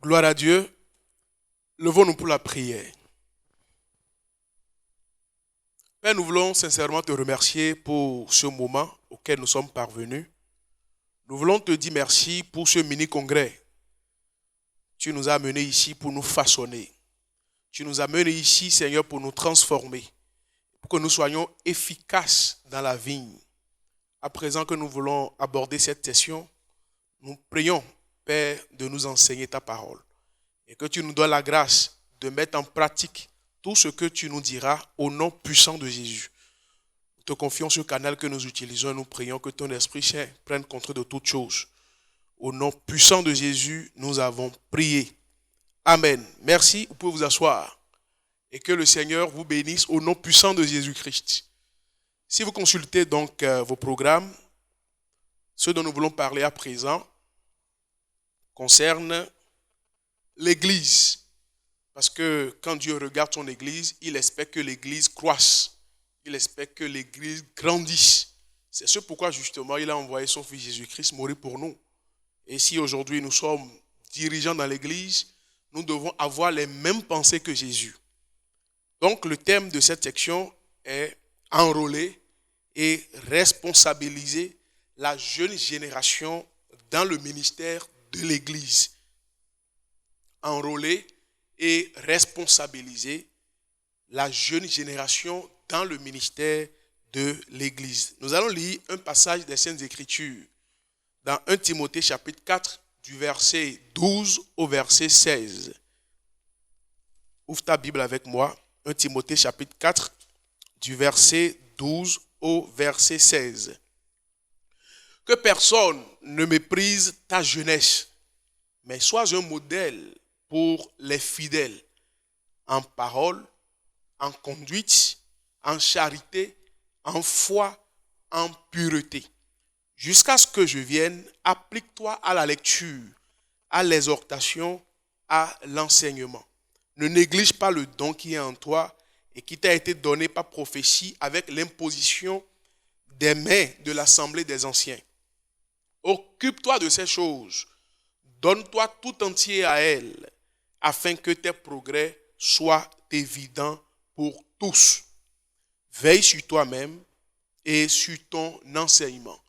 Gloire à Dieu. Levons-nous pour la prière. Père, nous voulons sincèrement te remercier pour ce moment auquel nous sommes parvenus. Nous voulons te dire merci pour ce mini-congrès. Tu nous as amenés ici pour nous façonner. Tu nous as amenés ici, Seigneur, pour nous transformer, pour que nous soyons efficaces dans la vigne. À présent que nous voulons aborder cette session, nous prions, Père, de nous enseigner ta parole et que tu nous donnes la grâce de mettre en pratique tout ce que tu nous diras au nom puissant de Jésus. Nous te confions ce canal que nous utilisons et nous prions que ton Esprit Saint prenne contrôle de toutes choses. Au nom puissant de Jésus, nous avons prié. Amen. Merci, vous pouvez vous asseoir. Et que le Seigneur vous bénisse au nom puissant de Jésus-Christ. Si vous consultez donc vos programmes, ce dont nous voulons parler à présent concerne l'Église. Parce que quand Dieu regarde son Église, il espère que l'Église croisse. Il espère que l'Église grandisse. C'est ce pourquoi justement il a envoyé son Fils Jésus-Christ mourir pour nous. Et si aujourd'hui nous sommes dirigeants dans l'Église, nous devons avoir les mêmes pensées que Jésus. Donc le thème de cette section est enrôler et responsabiliser la jeune génération dans le ministère de l'Église. Enrôler et responsabiliser la jeune génération dans le ministère de l'Église. Nous allons lire un passage des Saintes Écritures dans 1 Timothée chapitre 4 du verset 12 au verset 16. Ouvre ta Bible avec moi. 1 Timothée chapitre 4 du verset 12 au verset 16. Que personne ne méprise ta jeunesse, mais sois un modèle pour les fidèles, en parole, en conduite, en charité, en foi, en pureté. Jusqu'à ce que je vienne, applique-toi à la lecture, à l'exhortation, à l'enseignement. Ne néglige pas le don qui est en toi et qui t'a été donné par prophétie avec l'imposition des mains de l'assemblée des anciens. Occupe-toi de ces choses. Donne-toi tout entier à elles, afin que tes progrès soient évidents pour tous. Veille sur toi-même et sur ton enseignement.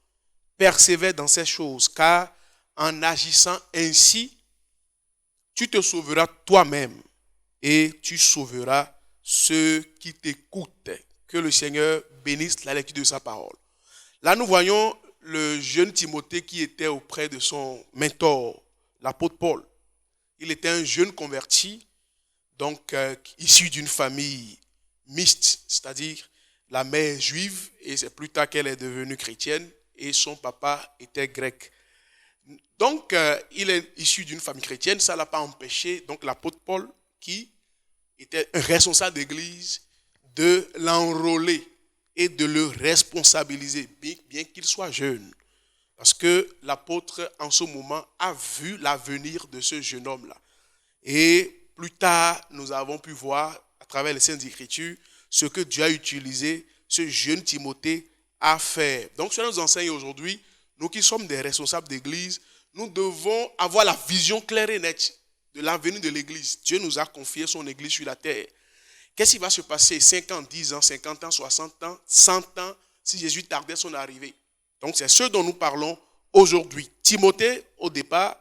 Persévère dans ces choses, car en agissant ainsi, tu te sauveras toi-même et tu sauveras ceux qui t'écoutent. Que le Seigneur bénisse la lecture de sa parole. Là, nous voyons le jeune Timothée qui était auprès de son mentor, l'apôtre Paul. Il était un jeune converti, donc issu d'une famille mixte, c'est-à-dire la mère est juive et c'est plus tard qu'elle est devenue chrétienne et son papa était grec. Donc il est issu d'une famille chrétienne, ça ne l'a pas empêché, donc l'apôtre Paul, qui était un responsable d'église, de l'enrôler et de le responsabiliser, bien qu'il soit jeune. Parce que l'apôtre, en ce moment, a vu l'avenir de ce jeune homme-là. Et plus tard, nous avons pu voir, à travers les Saintes Écritures, ce que Dieu a utilisé, ce jeune Timothée, à faire. Donc, cela nous enseigne aujourd'hui, nous qui sommes des responsables d'église, nous devons avoir la vision claire et nette de l'avenir de l'église. Dieu nous a confié son église sur la terre. Qu'est-ce qui va se passer 5 ans, 10 ans, 50 ans, 60 ans, 100 ans, si Jésus tardait son arrivée? Donc, c'est ce dont nous parlons aujourd'hui. Timothée, au départ,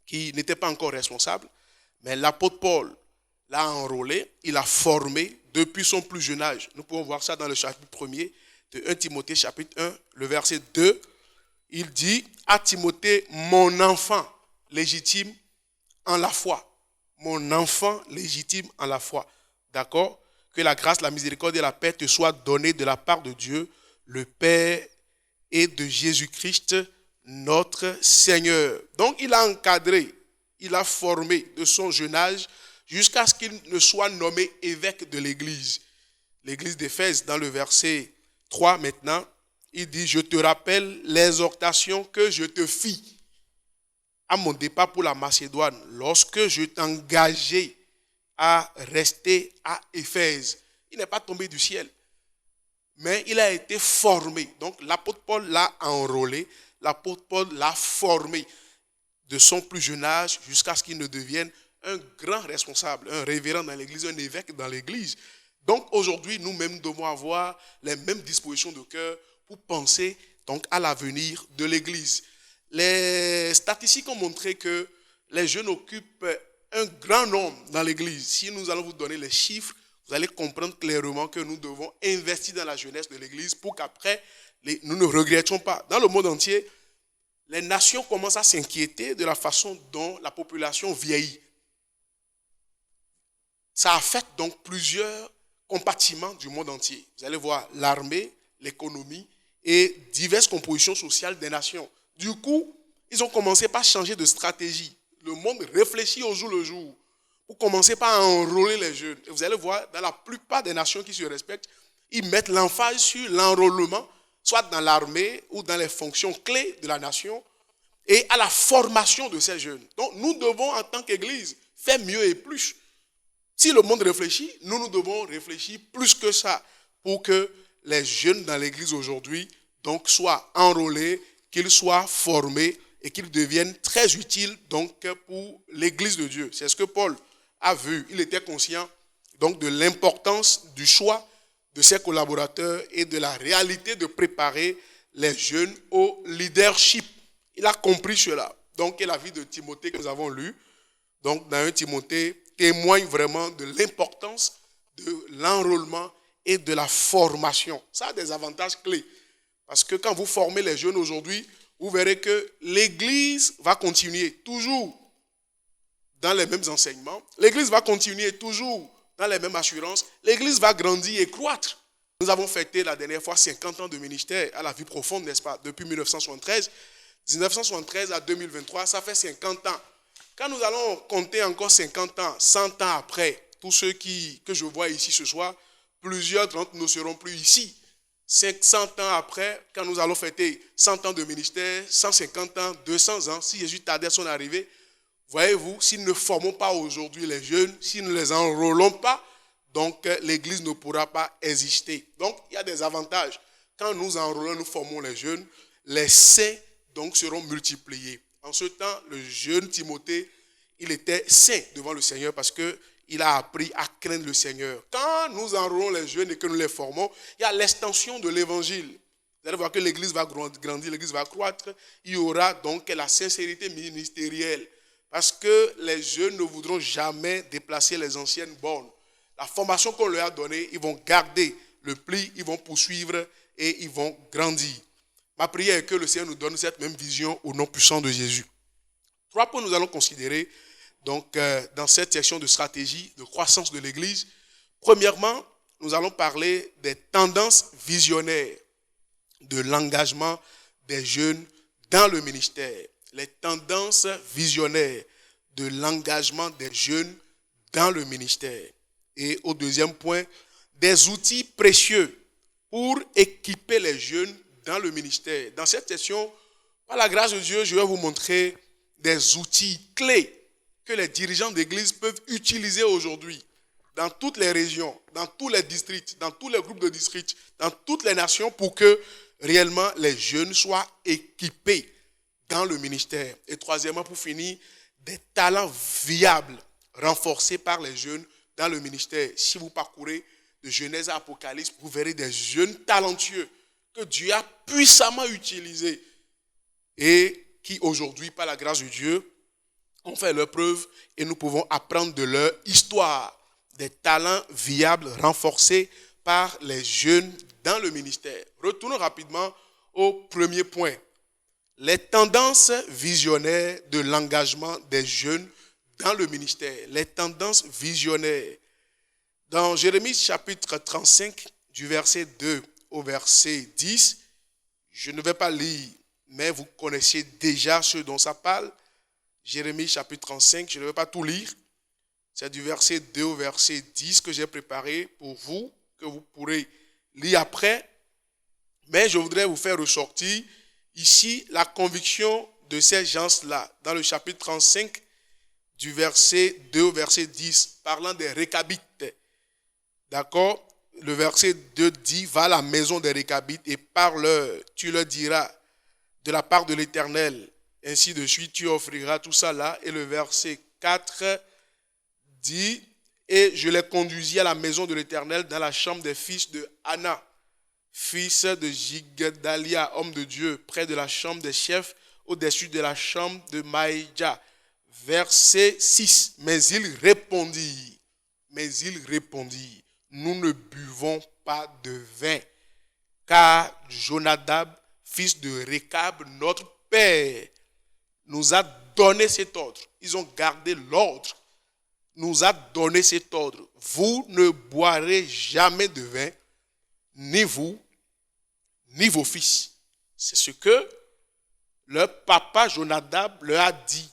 qui n'était pas encore responsable, mais l'apôtre Paul l'a enrôlé, il l'a formé depuis son plus jeune âge. Nous pouvons voir ça dans le chapitre 1er de 1 Timothée, chapitre 1, le verset 2. Il dit à Timothée, mon enfant légitime en la foi. Mon enfant légitime en la foi. D'accord? Que la grâce, la miséricorde et la paix te soient données de la part de Dieu, le Père et de Jésus-Christ, notre Seigneur. Donc, il a encadré, il a formé de son jeune âge jusqu'à ce qu'il ne soit nommé évêque de l'Église. L'Église d'Éphèse, dans le verset 3 maintenant, il dit, je te rappelle l'exhortation que je te fis à mon départ pour la Macédoine, lorsque je t'engageai à rester à Éphèse. Il n'est pas tombé du ciel, mais il a été formé. Donc l'apôtre Paul l'a enrôlé, l'apôtre Paul l'a formé. de son plus jeune âge jusqu'à ce qu'il ne devienne un grand responsable, un révérend dans l'église, un évêque dans l'église. Donc aujourd'hui, nous-mêmes devons avoir les mêmes dispositions de cœur pour penser donc à l'avenir de l'église. Les statistiques ont montré que les jeunes occupent un grand nombre dans l'église. Si nous allons vous donner les chiffres, vous allez comprendre clairement que nous devons investir dans la jeunesse de l'église pour qu'après, nous ne regrettions pas. Dans le monde entier, les nations commencent à s'inquiéter de la façon dont la population vieillit. Ça affecte donc plusieurs compartiments du monde entier. Vous allez voir l'armée, l'économie et diverses compositions sociales des nations. Du coup, ils ont commencé par changer de stratégie. Le monde réfléchit au jour le jour pour commencer par enrôler les jeunes. Et vous allez voir, dans la plupart des nations qui se respectent, ils mettent l'emphase sur l'enrôlement, soit dans l'armée ou dans les fonctions clés de la nation, et à la formation de ces jeunes. Donc, nous devons, en tant qu'Église, faire mieux et plus. Si le monde réfléchit, nous devons réfléchir plus que ça pour que les jeunes dans l'Église aujourd'hui donc soient enrôlés, qu'ils soient formés et qu'ils deviennent très utiles donc pour l'Église de Dieu. C'est ce que Paul a vu. Il était conscient donc de l'importance du choix de ses collaborateurs et de la réalité de préparer les jeunes au leadership. Il a compris cela. Donc, la vie de Timothée que nous avons lu, donc dans 1 Timothée, témoigne vraiment de l'importance de l'enrôlement et de la formation. Ça a des avantages clés. Parce que quand vous formez les jeunes aujourd'hui, vous verrez que l'Église va continuer toujours dans les mêmes enseignements. L'Église va continuer toujours dans les mêmes assurances. L'Église va grandir et croître. Nous avons fêté la dernière fois 50 ans de ministère à la vie profonde, n'est-ce pas, depuis 1973. 1973 à 2023, ça fait 50 ans. Quand nous allons compter encore 50 ans, 100 ans après, tous ceux que je vois ici ce soir, plusieurs d'entre nous ne seront plus ici. 500 ans après, quand nous allons fêter 100 ans de ministère, 150 ans, 200 ans, si Jésus tardait son arrivée, voyez-vous, si nous ne formons pas aujourd'hui les jeunes, si nous ne les enrôlons pas, donc l'Église ne pourra pas exister. Donc, il y a des avantages. Quand nous enrôlons, nous formons les jeunes, les saints donc seront multipliés. En ce temps, le jeune Timothée, il était saint devant le Seigneur parce qu'il a appris à craindre le Seigneur. Quand nous enrôlons les jeunes et que nous les formons, il y a l'extension de l'évangile. Vous allez voir que l'Église va grandir, l'Église va croître. Il y aura donc la sincérité ministérielle. Parce que les jeunes ne voudront jamais déplacer les anciennes bornes. La formation qu'on leur a donnée, ils vont garder le pli, ils vont poursuivre et ils vont grandir. Ma prière est que le Seigneur nous donne cette même vision au nom puissant de Jésus. 3 points nous allons considérer donc, dans cette section de stratégie de croissance de l'Église. Premièrement, nous allons parler des tendances visionnaires de l'engagement des jeunes dans le ministère. Les tendances visionnaires de l'engagement des jeunes dans le ministère. Et au deuxième point, des outils précieux pour équiper les jeunes dans le ministère. Dans cette session, par la grâce de Dieu, je vais vous montrer des outils clés que les dirigeants d'église peuvent utiliser aujourd'hui dans toutes les régions, dans tous les districts, dans tous les groupes de districts, dans toutes les nations pour que réellement les jeunes soient équipés dans le ministère. Et troisièmement, pour finir, des talents viables renforcés par les jeunes dans le ministère. Si vous parcourez de Genèse à Apocalypse, vous verrez des jeunes talentueux que Dieu a puissamment utilisés et qui aujourd'hui, par la grâce de Dieu, ont fait leur preuve et nous pouvons apprendre de leur histoire. Des talents viables renforcés par les jeunes dans le ministère. Retournons rapidement au premier point. Les tendances visionnaires de l'engagement des jeunes dans le ministère. Les tendances visionnaires. Dans Jérémie chapitre 35, du verset 2 au verset 10, je ne vais pas lire, mais vous connaissez déjà ce dont ça parle. Jérémie chapitre 35, je ne vais pas tout lire. C'est du verset 2 au verset 10 que j'ai préparé pour vous, que vous pourrez lire après. Mais je voudrais vous faire ressortir ici la conviction de ces gens-là. Dans le chapitre 35, du verset 2 au verset 10, parlant des Récabites. D'accord? Le verset 2 dit, va à la maison des Récabites et parle-leur. Tu leur diras, de la part de l'Éternel, ainsi de suite, tu offriras tout ça là. Et le verset 4 dit, et je les conduisis à la maison de l'Éternel dans la chambre des fils de Anna, fils de Jigdalia, homme de Dieu, près de la chambre des chefs, au-dessus de la chambre de Maïja. Verset 6, mais il répondit, nous ne buvons pas de vin, car Jonadab, fils de Rekab, notre père, nous a donné cet ordre. Ils ont gardé l'ordre. Nous a donné cet ordre. Vous ne boirez jamais de vin, ni vous, ni vos fils. C'est ce que leur papa Jonadab leur a dit.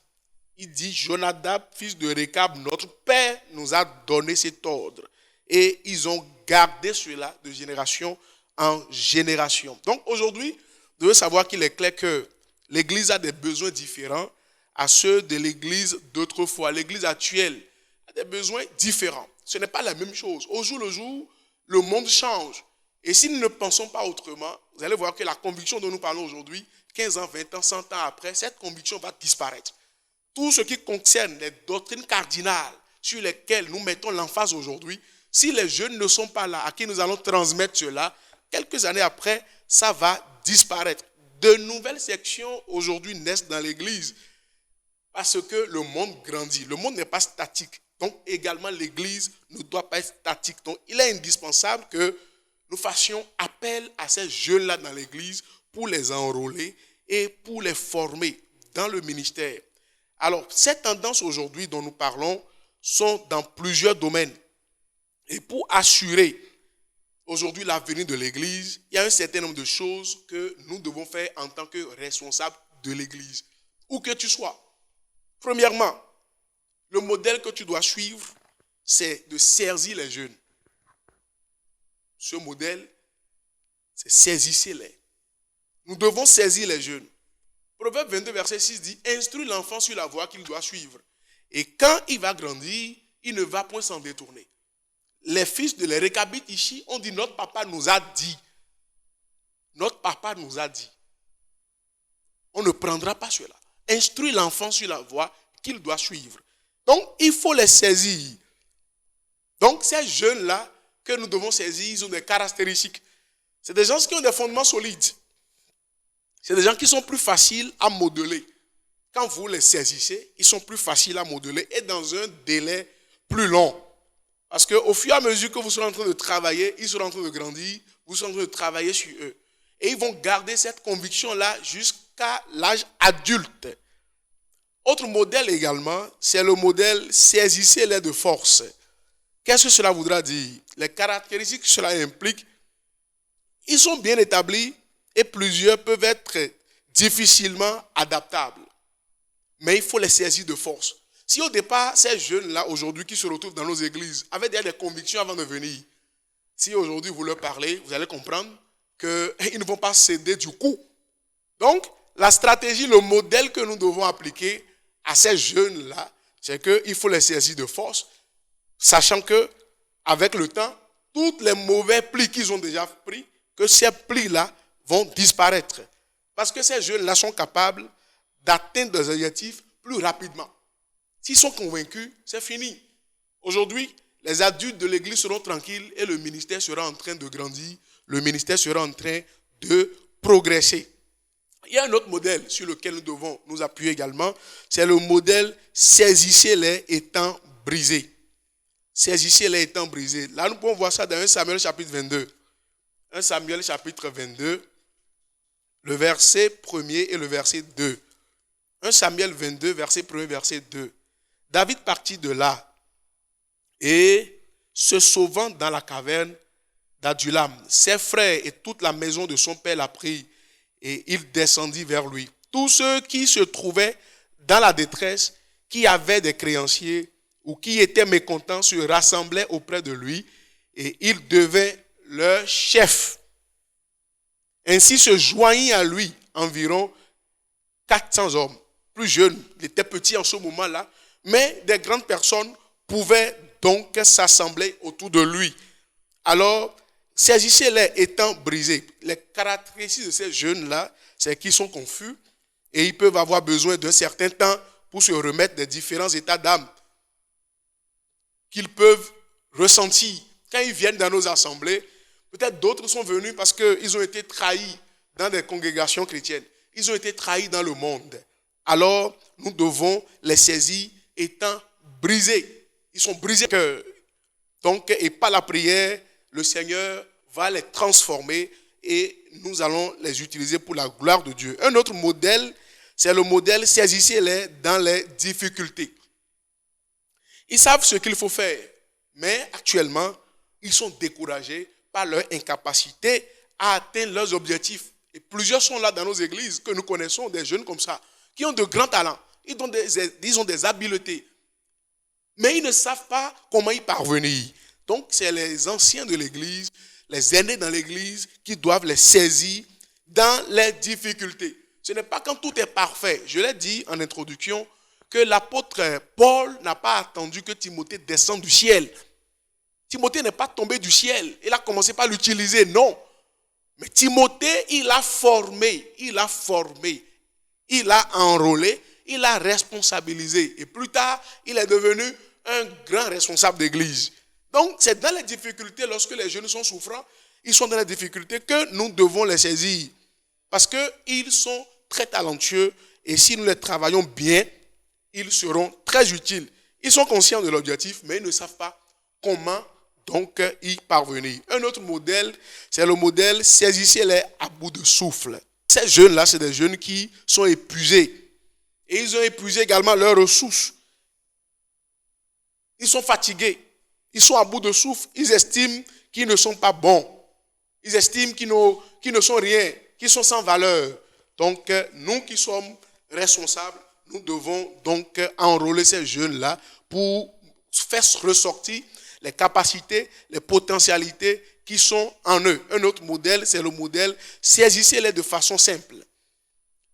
Il dit, Jonadab, fils de Rekab, notre père, nous a donné cet ordre. Et ils ont gardé cela de génération en génération. Donc aujourd'hui, vous devez savoir qu'il est clair que l'Église a des besoins différents à ceux de l'Église d'autrefois. L'Église actuelle a des besoins différents. Ce n'est pas la même chose. Au jour le jour, le monde change. Et si nous ne pensons pas autrement, vous allez voir que la conviction dont nous parlons aujourd'hui, 15 ans, 20 ans, 100 ans après, cette conviction va disparaître. Tout ce qui concerne les doctrines cardinales sur lesquelles nous mettons l'emphase aujourd'hui, si les jeunes ne sont pas là, à qui nous allons transmettre cela, quelques années après, ça va disparaître. De nouvelles sections aujourd'hui naissent dans l'Église parce que le monde grandit. Le monde n'est pas statique. Donc également l'Église ne doit pas être statique. Donc il est indispensable que nous fassions appel à ces jeunes-là dans l'Église pour les enrôler et pour les former dans le ministère. Alors, ces tendances aujourd'hui dont nous parlons sont dans plusieurs domaines. Et pour assurer aujourd'hui l'avenir de l'Église, il y a un certain nombre de choses que nous devons faire en tant que responsables de l'Église, où que tu sois. Premièrement, le modèle que tu dois suivre, c'est de saisir les jeunes. Ce modèle, c'est saisissez-les. Nous devons saisir les jeunes. Proverbe 22, verset 6 dit, instruis l'enfant sur la voie qu'il doit suivre. Et quand il va grandir, il ne va point s'en détourner. Les fils de les Récabites ici ont dit, notre papa nous a dit. Notre papa nous a dit. On ne prendra pas cela. Instruis l'enfant sur la voie qu'il doit suivre. Donc, il faut les saisir. Donc, ces jeunes-là que nous devons saisir, ils ont des caractéristiques. C'est des gens qui ont des fondements solides. C'est des gens qui sont plus faciles à modeler. Quand vous les saisissez, ils sont plus faciles à modeler et dans un délai plus long. Parce qu'au fur et à mesure que vous serez en train de travailler, ils seront en train de grandir, vous serez en train de travailler sur eux. Et ils vont garder cette conviction-là jusqu'à l'âge adulte. Autre modèle également, c'est le modèle saisissez-les de force. Qu'est-ce que cela voudra dire? Les caractéristiques que cela implique, ils sont bien établis et plusieurs peuvent être difficilement adaptables. Mais il faut les saisir de force. Si au départ, ces jeunes-là, aujourd'hui, qui se retrouvent dans nos églises, avaient déjà des convictions avant de venir, si aujourd'hui vous leur parlez, vous allez comprendre qu'ils ne vont pas céder du coup. Donc, la stratégie, le modèle que nous devons appliquer à ces jeunes-là, c'est qu'il faut les saisir de force, sachant que avec le temps, tous les mauvais plis qu'ils ont déjà pris, que ces plis-là vont disparaître. Parce que ces jeunes-là sont capables d'atteindre des objectifs plus rapidement. S'ils sont convaincus, c'est fini. Aujourd'hui, les adultes de l'Église seront tranquilles et le ministère sera en train de grandir, le ministère sera en train de progresser. Il y a un autre modèle sur lequel nous devons nous appuyer également, c'est le modèle saisissez-les étant brisés. Saisissez-les étant brisés. Là, nous pouvons voir ça dans 1 Samuel chapitre 22. 1 Samuel chapitre 22, le verset 1er et le verset 2. 1 Samuel 22, verset 1er, verset 2. David partit de là et se sauvant dans la caverne d'Adulam, ses frères et toute la maison de son père la prirent et il descendit vers lui. Tous ceux qui se trouvaient dans la détresse, qui avaient des créanciers ou qui étaient mécontents se rassemblaient auprès de lui et il devint leur chef. Ainsi se joignit à lui environ 400 hommes, plus jeunes, il était petit en ce moment-là, mais des grandes personnes pouvaient donc s'assembler autour de lui. Alors, saisissez-les étant brisés. Les caractéristiques de ces jeunes-là, c'est qu'ils sont confus, Et ils peuvent avoir besoin d'un certain temps pour se remettre des différents états d'âme qu'ils peuvent ressentir. Quand ils viennent dans nos assemblées, peut-être d'autres sont venus parce qu'ils ont été trahis dans des congrégations chrétiennes. Ils ont été trahis dans le monde. Alors, nous devons les saisir étant brisés. Ils sont brisés. Donc, et par la prière, le Seigneur va les transformer et nous allons les utiliser pour la gloire de Dieu. Un autre modèle, c'est le modèle saisissez-les dans les difficultés. Ils savent ce qu'il faut faire, mais actuellement, ils sont découragés par leur incapacité à atteindre leurs objectifs. Et plusieurs sont là dans nos églises que nous connaissons, des jeunes comme ça, qui ont de grands talents, ils ont des habiletés, mais ils ne savent pas comment y parvenir. Donc, c'est les anciens de l'église, les aînés dans l'église qui doivent les saisir dans les difficultés. Ce n'est pas quand tout est parfait. Je l'ai dit en introduction que l'apôtre Paul n'a pas attendu que Timothée descende du ciel. Timothée n'est pas tombé du ciel. Il a commencé par l'utiliser, non. Mais Timothée, il a formé, il a enrôlé, il a responsabilisé. Et plus tard, il est devenu un grand responsable d'église. Donc, c'est dans les difficultés, lorsque les jeunes sont souffrants, ils sont dans les difficultés que nous devons les saisir. Parce qu'ils sont très talentueux et si nous les travaillons bien, ils seront très utiles. Ils sont conscients de l'objectif, mais ils ne savent pas comment donc y parvenir. Un autre modèle, c'est le modèle saisissez-les à bout de souffle. Ces jeunes-là, c'est des jeunes qui sont épuisés. Et ils ont épuisé également leurs ressources. Ils sont fatigués. Ils sont à bout de souffle. Ils estiment qu'ils ne sont pas bons. Ils estiment qu'ils ne sont rien, qu'ils sont sans valeur. Donc, nous qui sommes responsables, nous devons donc enrôler ces jeunes-là pour faire ressortir les capacités, les potentialités qui sont en eux. Un autre modèle, c'est le modèle saisissez-les de façon simple.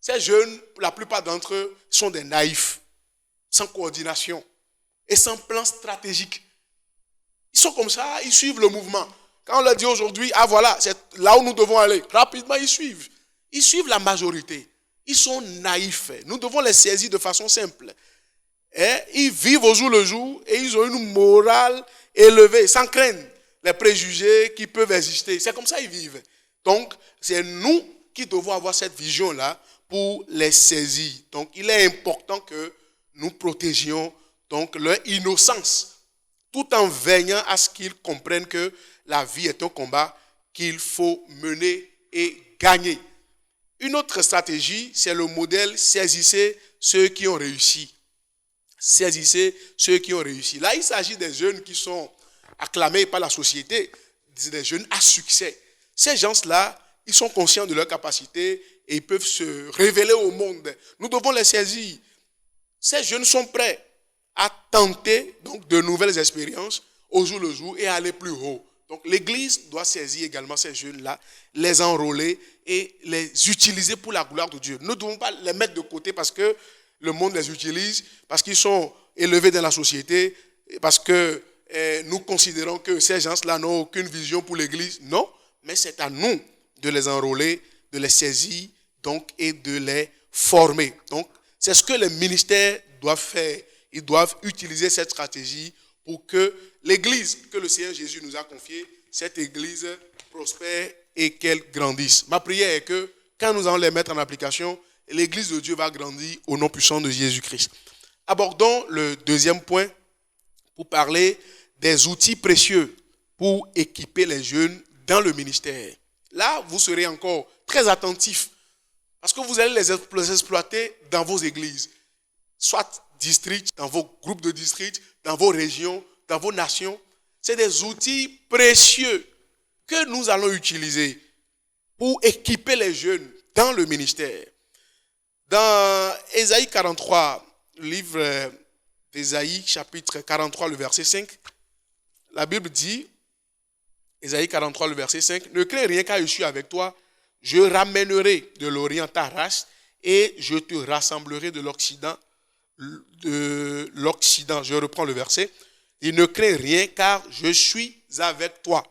Ces jeunes, la plupart d'entre eux, sont des naïfs, sans coordination et sans plan stratégique. Ils sont comme ça, ils suivent le mouvement. Quand on leur dit aujourd'hui, ah voilà, c'est là où nous devons aller, rapidement ils suivent. Ils suivent la majorité. Ils sont naïfs. Nous devons les saisir de façon simple. Et ils vivent au jour le jour et ils ont une morale élevée, sans craindre les préjugés qui peuvent exister. C'est comme ça qu'ils vivent. Donc, c'est nous qui devons avoir cette vision-là pour les saisir. Donc, il est important que nous protégions donc leur innocence, tout en veillant à ce qu'ils comprennent que la vie est un combat qu'il faut mener et gagner. Une autre stratégie, c'est le modèle saisissez ceux qui ont réussi. Saisissez ceux qui ont réussi. Là, il s'agit des jeunes qui sont acclamés par la société, des jeunes à succès. Ces gens-là, ils sont conscients de leurs capacités et ils peuvent se révéler au monde. Nous devons les saisir. Ces jeunes sont prêts à tenter donc, de nouvelles expériences au jour le jour et à aller plus haut. Donc l'Église doit saisir également ces jeunes-là, les enrôler et les utiliser pour la gloire de Dieu. Nous ne devons pas les mettre de côté parce que le monde les utilise, parce qu'ils sont élevés dans la société, parce que nous considérons que ces gens-là n'ont aucune vision pour l'Église. Non, mais c'est à nous de les enrôler, de les saisir donc, et de les former. Donc c'est ce que les ministères doivent faire. Ils doivent utiliser cette stratégie pour que l'Église que le Seigneur Jésus nous a confiée, cette Église prospère et qu'elle grandisse. Ma prière est que quand nous allons les mettre en application, l'Église de Dieu va grandir au nom puissant de Jésus-Christ. Abordons le deuxième point pour parler des outils précieux pour équiper les jeunes dans le ministère. Là, vous serez encore très attentifs parce que vous allez les exploiter dans vos églises, soit districts, dans vos groupes de districts, dans vos régions, dans vos nations. C'est des outils précieux que nous allons utiliser pour équiper les jeunes dans le ministère. Dans Ésaïe 43, le livre d'Ésaïe, chapitre 43, le verset 5, la Bible dit, Ésaïe 43, le verset 5, « Ne crains rien car je suis avec toi, je ramènerai de l'Orient ta race et je te rassemblerai de l'Occident. » Je reprends le verset. « Il ne crains rien car je suis avec toi.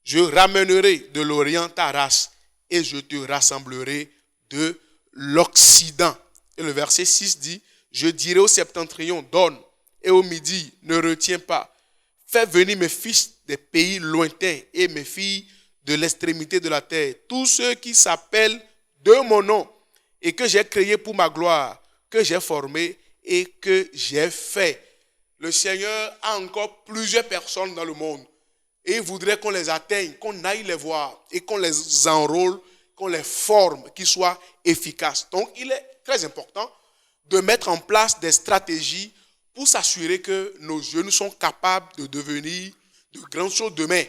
Je ramènerai de l'Orient ta race et je te rassemblerai de l'Occident. Et le verset 6 dit, je dirai au septentrion, donne, et au midi, ne retiens pas. Fais venir mes fils des pays lointains et mes filles de l'extrémité de la terre, tous ceux qui s'appellent de mon nom et que j'ai créé pour ma gloire, que j'ai formé et que j'ai fait. Le Seigneur a encore plusieurs personnes dans le monde et il voudrait qu'on les atteigne, qu'on aille les voir et qu'on les enrôle, qu'on les forme, qu'ils soient efficaces. Donc, il est très important de mettre en place des stratégies pour s'assurer que nos jeunes sont capables de devenir de grandes choses demain.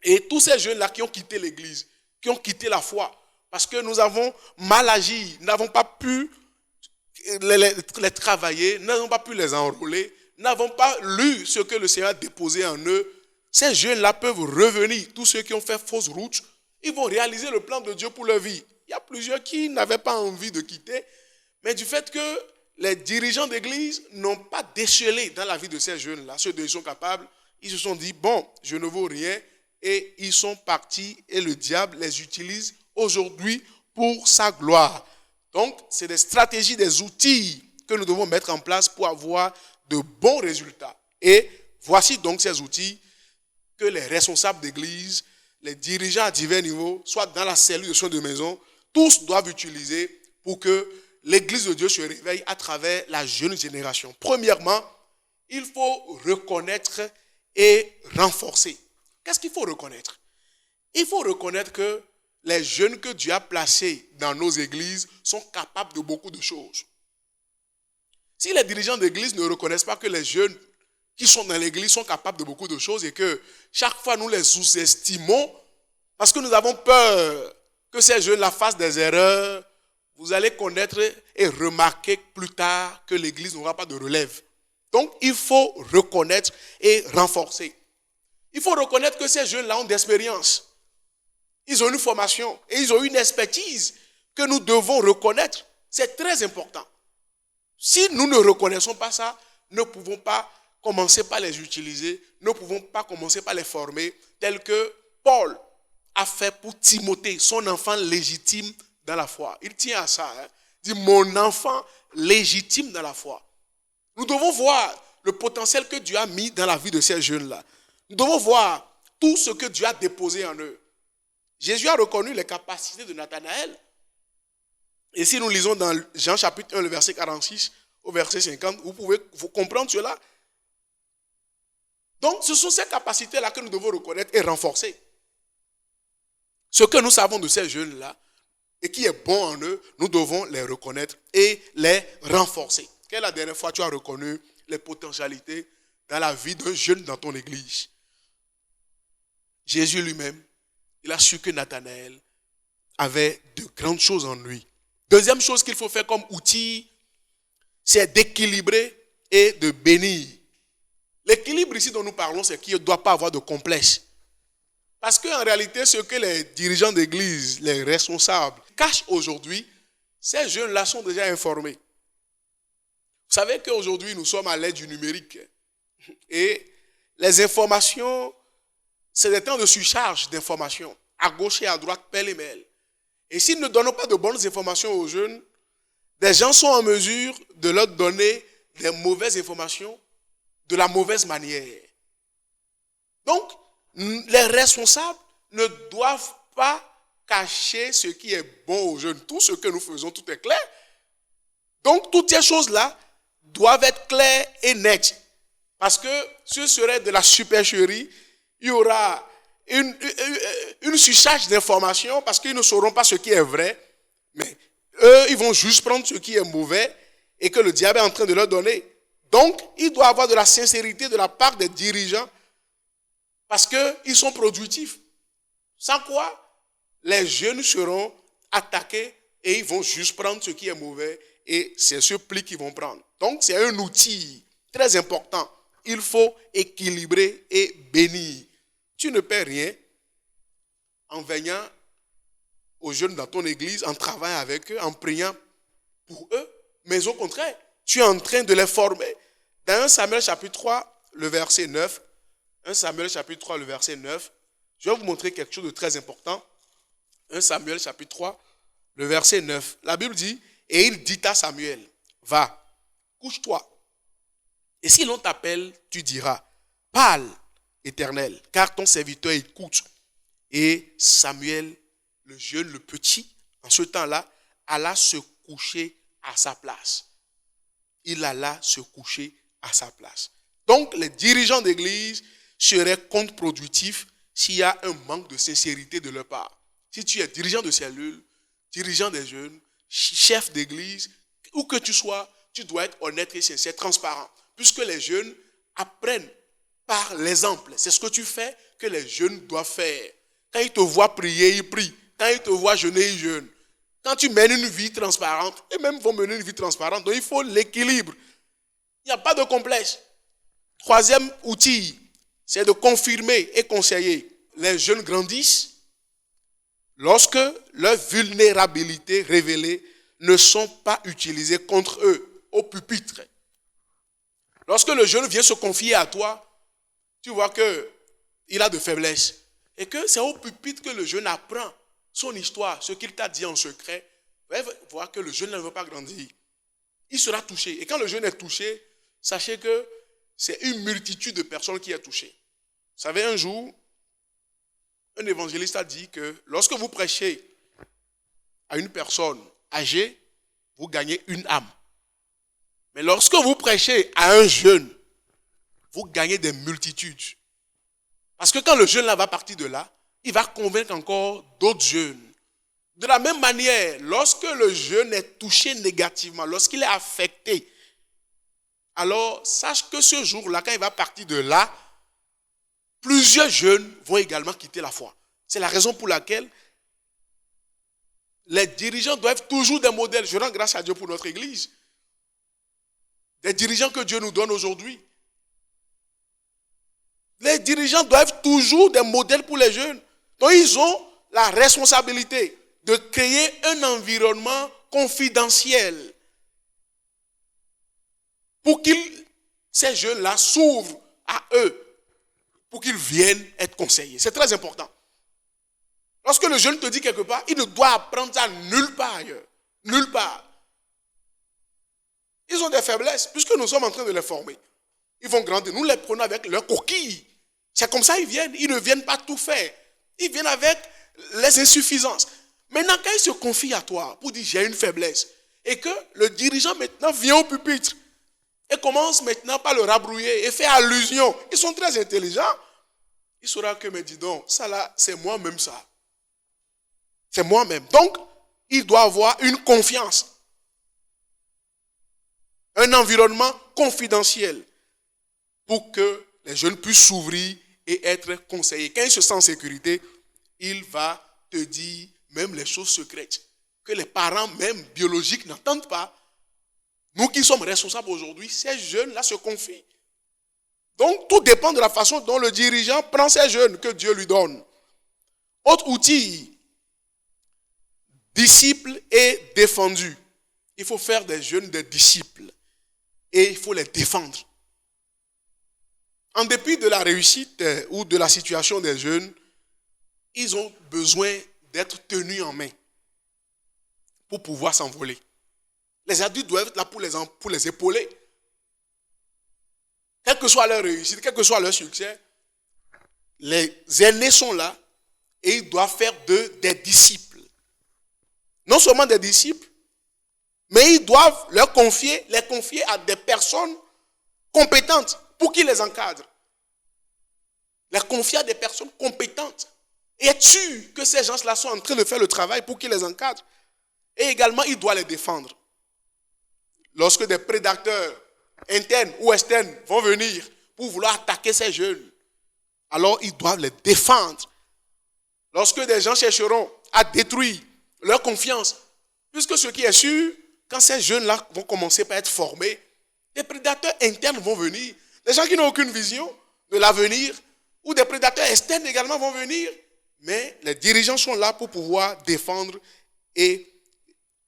Et tous ces jeunes-là qui ont quitté l'église, qui ont quitté la foi, parce que nous avons mal agi, nous n'avons pas pu les travailler, nous n'avons pas pu les enrôler, nous n'avons pas lu ce que le Seigneur a déposé en eux. Ces jeunes-là peuvent revenir. Tous ceux qui ont fait fausse route, ils vont réaliser le plan de Dieu pour leur vie. Il y a plusieurs qui n'avaient pas envie de quitter, mais du fait que les dirigeants d'église n'ont pas décelé dans la vie de ces jeunes-là, ceux dont ils sont capables, ils se sont dit, bon, je ne vaux rien, et ils sont partis et le diable les utilise aujourd'hui pour sa gloire. Donc, c'est des stratégies, des outils que nous devons mettre en place pour avoir de bons résultats. Et voici donc ces outils que les responsables d'église, les dirigeants à divers niveaux, soit dans la cellule de soins de maison, tous doivent utiliser pour que l'église de Dieu se réveille à travers la jeune génération. Premièrement, il faut reconnaître et renforcer. Qu'est-ce qu'il faut reconnaître? Il faut reconnaître que les jeunes que Dieu a placés dans nos églises sont capables de beaucoup de choses. Si les dirigeants d'église ne reconnaissent pas que les jeunes qui sont dans l'église sont capables de beaucoup de choses et que chaque fois nous les sous-estimons parce que nous avons peur que ces jeunes-là fassent des erreurs, vous allez connaître et remarquer plus tard que l'église n'aura pas de relève. Donc, il faut reconnaître et renforcer. Il faut reconnaître que ces jeunes-là ont d'expérience. Ils ont une formation et ils ont une expertise que nous devons reconnaître. C'est très important. Si nous ne reconnaissons pas ça, nous ne pouvons pas commencer par les utiliser, nous ne pouvons pas commencer par les former, tel que Paul a fait pour Timothée, son enfant légitime dans la foi. Il tient à ça. Il dit, mon enfant légitime dans la foi. Nous devons voir le potentiel que Dieu a mis dans la vie de ces jeunes-là. Nous devons voir tout ce que Dieu a déposé en eux. Jésus a reconnu les capacités de Nathanaël. Et si nous lisons dans Jean chapitre 1, le verset 46 au verset 50, vous pouvez comprendre cela. Donc, ce sont ces capacités-là que nous devons reconnaître et renforcer. Ce que nous savons de ces jeunes-là et qui est bon en eux, nous devons les reconnaître et les renforcer. Quelle est la dernière fois que tu as reconnu les potentialités dans la vie d'un jeune dans ton église? Jésus lui-même, il a su que Nathanaël avait de grandes choses en lui. Deuxième chose qu'il faut faire comme outil, c'est d'équilibrer et de bénir. L'équilibre ici dont nous parlons, c'est qu'il ne doit pas avoir de complexe. Parce qu'en réalité, ce que les dirigeants d'église, les responsables, cachent aujourd'hui, ces jeunes-là sont déjà informés. Vous savez qu'aujourd'hui, nous sommes à l'ère du numérique. Et les informations, c'est des temps de surcharge d'informations. À gauche et à droite, pêle-mêle. Et s'ils ne donnent pas de bonnes informations aux jeunes, des gens sont en mesure de leur donner des mauvaises informations de la mauvaise manière. Donc, les responsables ne doivent pas cacher ce qui est bon aux jeunes. Tout ce que nous faisons, tout est clair. Donc, toutes ces choses-là doivent être claires et nettes. Parce que ce serait de la supercherie. Il y aura une surcharge d'informations parce qu'ils ne sauront pas ce qui est vrai. Mais eux, ils vont juste prendre ce qui est mauvais et que le diable est en train de leur donner. Donc, il doit y avoir de la sincérité de la part des dirigeants parce qu'ils sont productifs. Sans quoi, les jeunes seront attaqués et ils vont juste prendre ce qui est mauvais et c'est ce pli qu'ils vont prendre. Donc, c'est un outil très important. Il faut équilibrer et bénir. Tu ne perds rien en veillant aux jeunes dans ton église, en travaillant avec eux, en priant pour eux. Mais au contraire, tu es en train de les former. Dans 1 Samuel chapitre 3, le verset 9, 1 Samuel chapitre 3, le verset 9, je vais vous montrer quelque chose de très important. 1 Samuel chapitre 3, le verset 9, la Bible dit, et il dit à Samuel, va, couche-toi. Et si l'on t'appelle, tu diras, parle, Éternel, car ton serviteur écoute. Et Samuel, le jeune, le petit, en ce temps-là, alla se coucher à sa place. Il alla se coucher à sa place. Donc, les dirigeants d'église seraient contre-productifs s'il y a un manque de sincérité de leur part. Si tu es dirigeant de cellule, dirigeant des jeunes, chef d'église, où que tu sois, tu dois être honnête et sincère, transparent. Puisque les jeunes apprennent par l'exemple. C'est ce que tu fais que les jeunes doivent faire. Quand ils te voient prier, ils prient. Quand ils te voient jeûner, ils jeûnent. Quand tu mènes une vie transparente, et même vont mener une vie transparente, donc il faut l'équilibre. Il n'y a pas de complexe. Troisième outil, c'est de confirmer et conseiller. Les jeunes grandissent lorsque leurs vulnérabilités révélées ne sont pas utilisées contre eux au pupitre. Lorsque le jeune vient se confier à toi, tu vois qu'il a de faiblesses. Et que c'est au pupitre que le jeune apprend son histoire, ce qu'il t'a dit en secret. Vous allez voir que le jeune ne veut pas grandir. Il sera touché. Et quand le jeune est touché, sachez que c'est une multitude de personnes qui est touchée. Vous savez, un jour, un évangéliste a dit que lorsque vous prêchez à une personne âgée, vous gagnez une âme. Mais lorsque vous prêchez à un jeune, vous gagnez des multitudes. Parce que quand le jeune là va partir de là, il va convaincre encore d'autres jeunes. De la même manière, lorsque le jeune est touché négativement, lorsqu'il est affecté, alors sache que ce jour-là, quand il va partir de là, plusieurs jeunes vont également quitter la foi. C'est la raison pour laquelle les dirigeants doivent être toujours des modèles. Je rends grâce à Dieu pour notre église. Des dirigeants que Dieu nous donne aujourd'hui. Les dirigeants doivent être toujours des modèles pour les jeunes. Donc ils ont la responsabilité de créer un environnement confidentiel pour que ces jeunes-là s'ouvrent à eux, pour qu'ils viennent être conseillés. C'est très important. Lorsque le jeune te dit quelque part, il ne doit apprendre ça nulle part ailleurs. Nulle part. Ils ont des faiblesses, puisque nous sommes en train de les former. Ils vont grandir. Nous les prenons avec leurs coquilles. C'est comme ça qu'ils viennent. Ils ne viennent pas tout faire. Ils viennent avec les insuffisances. Maintenant, quand ils se confient à toi pour dire j'ai une faiblesse, et que le dirigeant maintenant vient au pupitre et commence maintenant par le rabrouiller et fait allusion, ils sont très intelligents. Il saura que, mais dis donc, ça là, c'est moi-même ça. C'est moi-même. Donc, il doit avoir une confiance. Un environnement confidentiel pour que les jeunes puissent s'ouvrir et être conseillés. Quand il se sent en sécurité, il va te dire même les choses secrètes que les parents, même biologiques, n'entendent pas. Nous qui sommes responsables aujourd'hui, ces jeunes-là se confient. Donc, tout dépend de la façon dont le dirigeant prend ces jeunes que Dieu lui donne. Autre outil, disciples et défendus. Il faut faire des jeunes des disciples et il faut les défendre. En dépit de la réussite ou de la situation des jeunes, ils ont besoin d'être tenus en main pour pouvoir s'envoler. Les adultes doivent être là pour les épauler. Quelle que soit leur réussite, quel que soit leur succès, les aînés sont là et ils doivent faire d'eux des disciples. Non seulement des disciples, mais ils doivent les confier à des personnes compétentes pour qu'ils les encadrent. Les confier à des personnes compétentes. Et être sûr que ces gens-là sont en train de faire le travail pour qu'ils les encadrent. Et également, il doit les défendre. Lorsque des prédateurs internes ou externes vont venir pour vouloir attaquer ces jeunes, alors ils doivent les défendre. Lorsque des gens chercheront à détruire leur confiance, puisque ce qui est sûr, quand ces jeunes-là vont commencer par être formés, des prédateurs internes vont venir. Des gens qui n'ont aucune vision de l'avenir, ou des prédateurs externes également vont venir. Mais les dirigeants sont là pour pouvoir défendre et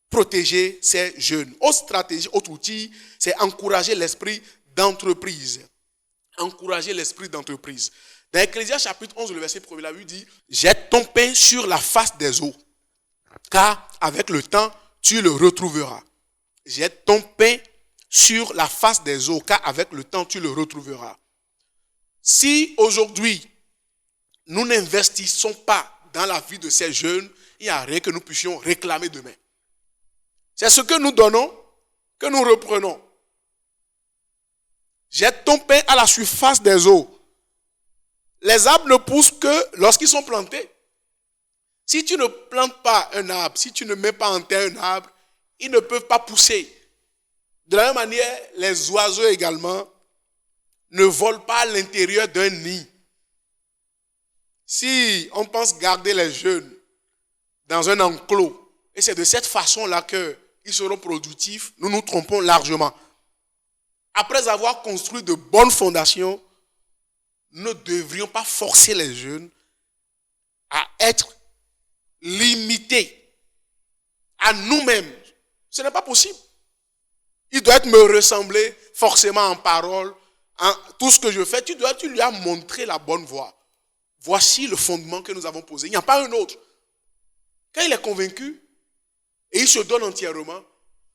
protéger ces jeunes. Autre stratégie, autre outil, c'est encourager l'esprit d'entreprise. Encourager l'esprit d'entreprise. Dans Ecclésiaste chapitre 11, le verset 1, la Bible dit « Jette ton pain sur la face des eaux, car avec le temps, tu le retrouveras. Jette ton pain sur la face des eaux, car avec le temps, tu le retrouveras. Si aujourd'hui, nous n'investissons pas dans la vie de ces jeunes, il n'y a rien que nous puissions réclamer demain. C'est ce que nous donnons, que nous reprenons. Jette ton pain à la surface des eaux. Les arbres ne poussent que lorsqu'ils sont plantés. Si tu ne plantes pas un arbre, si tu ne mets pas en terre un arbre, ils ne peuvent pas pousser. De la même manière, les oiseaux également ne volent pas à l'intérieur d'un nid. Si on pense garder les jeunes dans un enclos, et c'est de cette façon-là qu'ils seront productifs, nous nous trompons largement. Après avoir construit de bonnes fondations, nous ne devrions pas forcer les jeunes à être limités à nous-mêmes. Ce n'est pas possible. Il doit me ressembler forcément en parole, en tout ce que je fais. Tu lui as montré la bonne voie. Voici le fondement que nous avons posé. Il n'y a pas un autre. Quand il est convaincu et il se donne entièrement,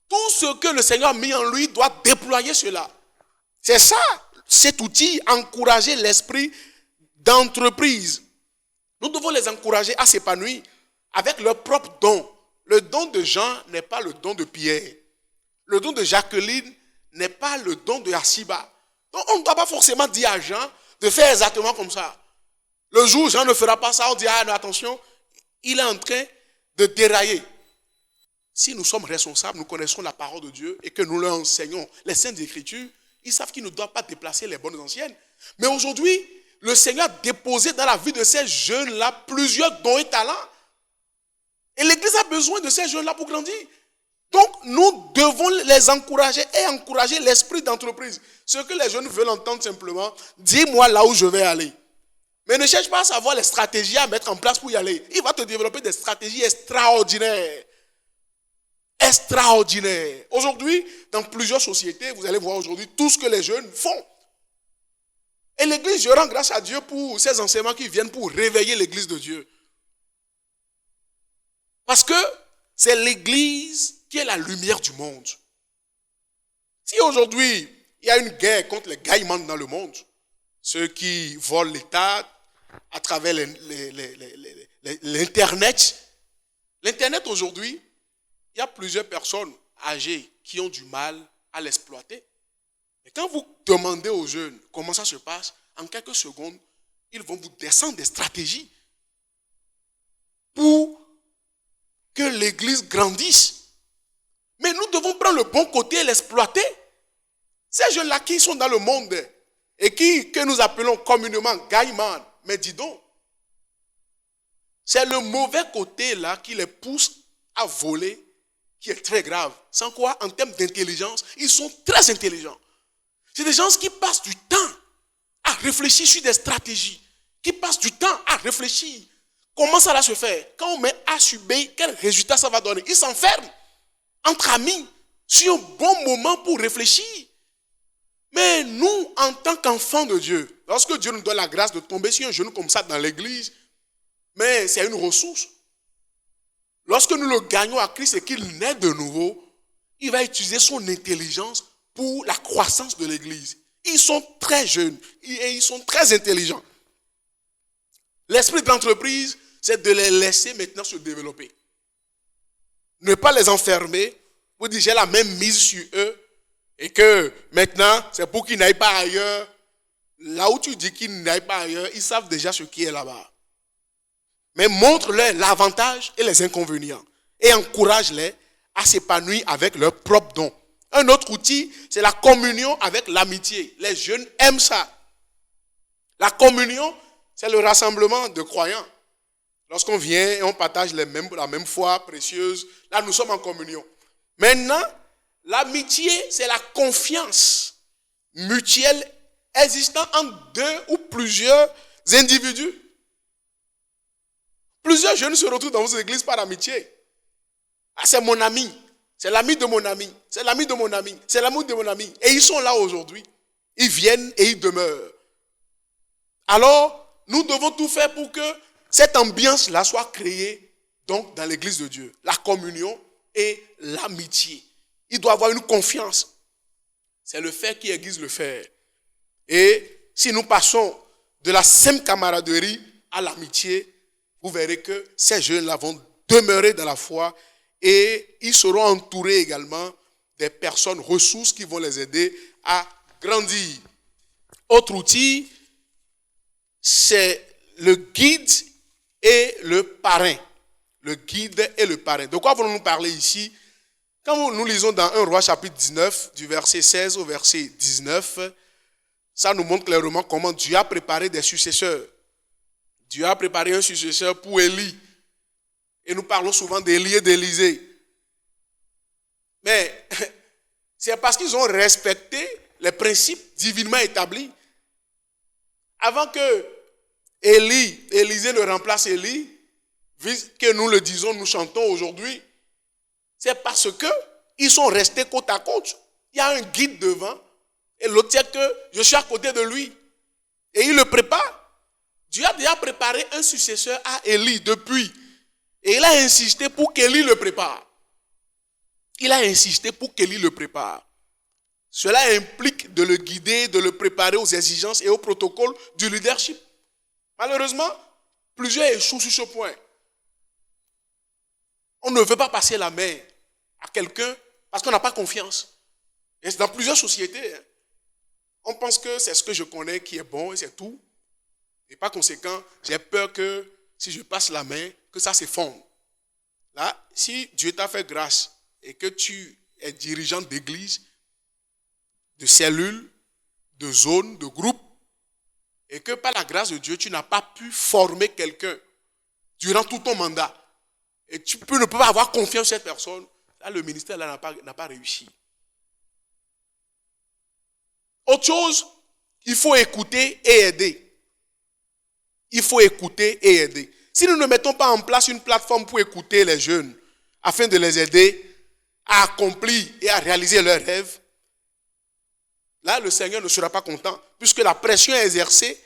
tout ce que le Seigneur a mis en lui doit déployer cela. C'est ça, cet outil, encourager l'esprit d'entreprise. Nous devons les encourager à s'épanouir avec leurs propres dons. Le don de Jean n'est pas le don de Pierre. Le don de Jacqueline n'est pas le don de Asiba. Donc on ne doit pas forcément dire à Jean de faire exactement comme ça. Le jour où Jean ne fera pas ça, on dira, mais attention, il est en train de dérailler. Si nous sommes responsables, nous connaissons la parole de Dieu et que nous leur enseignons les Saintes Écritures, ils savent qu'ils ne doivent pas déplacer les bonnes anciennes. Mais aujourd'hui, le Seigneur a déposé dans la vie de ces jeunes-là plusieurs dons et talents. Et l'Église a besoin de ces jeunes-là pour grandir. Donc, nous devons les encourager et encourager l'esprit d'entreprise. Ce que les jeunes veulent entendre simplement, dis-moi là où je vais aller. Mais ne cherche pas à savoir les stratégies à mettre en place pour y aller. Il va te développer des stratégies extraordinaires. Extraordinaires. Aujourd'hui, dans plusieurs sociétés, vous allez voir aujourd'hui tout ce que les jeunes font. Et l'Église, je rends grâce à Dieu pour ces enseignements qui viennent pour réveiller l'Église de Dieu. Parce que c'est l'Église qui est la lumière du monde. Si aujourd'hui, il y a une guerre contre les gaillements dans le monde, ceux qui volent l'État à travers l'Internet. L'Internet aujourd'hui, il y a plusieurs personnes âgées qui ont du mal à l'exploiter. Et quand vous demandez aux jeunes comment ça se passe, en quelques secondes, ils vont vous descendre des stratégies pour que l'Église grandisse. Mais nous devons prendre le bon côté et l'exploiter. Ces jeunes-là qui sont dans le monde et que nous appelons communément gaïman, mais dis donc, c'est le mauvais côté là qui les pousse à voler, qui est très grave. Sans quoi, en termes d'intelligence, ils sont très intelligents. C'est des gens qui passent du temps à réfléchir sur des stratégies, qui passent du temps à réfléchir. Comment ça va se faire? Quand on met A sur B, quel résultat ça va donner? Ils s'enferment entre amis sur un bon moment pour réfléchir. Mais nous, en tant qu'enfants de Dieu, lorsque Dieu nous donne la grâce de tomber sur un genou comme ça dans l'église, mais c'est une ressource. Lorsque nous le gagnons à Christ et qu'il naît de nouveau, il va utiliser son intelligence pour la croissance de l'église. Ils sont très jeunes et ils sont très intelligents. L'esprit d'entreprise, c'est de les laisser maintenant se développer. Ne pas les enfermer pour dire j'ai la même mise sur eux et que maintenant c'est pour qu'ils n'aillent pas ailleurs. Là où tu dis qu'ils n'aillent pas ailleurs, ils savent déjà ce qui est là-bas. Mais montre-leur l'avantage et les inconvénients et encourage-les à s'épanouir avec leurs propres dons. Un autre outil, c'est la communion avec l'amitié. Les jeunes aiment ça. La communion, c'est le rassemblement de croyants. Lorsqu'on vient et on partage la même foi précieuse, là nous sommes en communion. Maintenant, l'amitié, c'est la confiance mutuelle existant entre deux ou plusieurs individus. Plusieurs jeunes se retrouvent dans vos églises par amitié. Ah, c'est mon ami, c'est l'ami de mon ami, c'est l'ami de mon ami, c'est l'amour de mon ami. Et ils sont là aujourd'hui. Ils viennent et ils demeurent. Alors, nous devons tout faire pour que cette ambiance-là soit créée donc dans l'église de Dieu, la communion et l'amitié. Il doit avoir une confiance. C'est le fer qui aiguise le fer. Et si nous passons de la simple camaraderie à l'amitié, vous verrez que ces jeunes-là vont demeurer dans la foi et ils seront entourés également des personnes ressources qui vont les aider à grandir. Autre outil, c'est le guide et le parrain. Le guide et le parrain. De quoi voulons-nous parler ici? Quand nous lisons dans 1 Roi chapitre 19, du verset 16 au verset 19, ça nous montre clairement comment Dieu a préparé des successeurs. Dieu a préparé un successeur pour Élie. Et nous parlons souvent d'Élie et d'Élisée. Mais c'est parce qu'ils ont respecté les principes divinement établis. Avant que Élisée ne remplace Élie, que nous le disons, nous chantons aujourd'hui, c'est parce qu'ils sont restés côte à côte. Il y a un guide devant et l'autre dit que je suis à côté de lui. Et il le prépare. Dieu a déjà préparé un successeur à Élie depuis. Et il a insisté pour qu'Élie le prépare. Il a insisté pour qu'Élie le prépare. Cela implique de le guider, de le préparer aux exigences et aux protocoles du leadership. Malheureusement, plusieurs échouent sur ce point. On ne veut pas passer la main à quelqu'un parce qu'on n'a pas confiance. Et c'est dans plusieurs sociétés. On pense que c'est ce que je connais qui est bon et c'est tout. Et par conséquent, j'ai peur que si je passe la main, que ça s'effondre. Là, si Dieu t'a fait grâce et que tu es dirigeant d'église, de cellule, de zone, de groupe, et que par la grâce de Dieu, tu n'as pas pu former quelqu'un durant tout ton mandat, et tu ne peux pas avoir confiance en cette personne, là, le ministère là, n'a pas réussi. Autre chose, il faut écouter et aider. Il faut écouter et aider. Si nous ne mettons pas en place une plateforme pour écouter les jeunes, afin de les aider à accomplir et à réaliser leurs rêves, là, le Seigneur ne sera pas content, puisque la pression exercée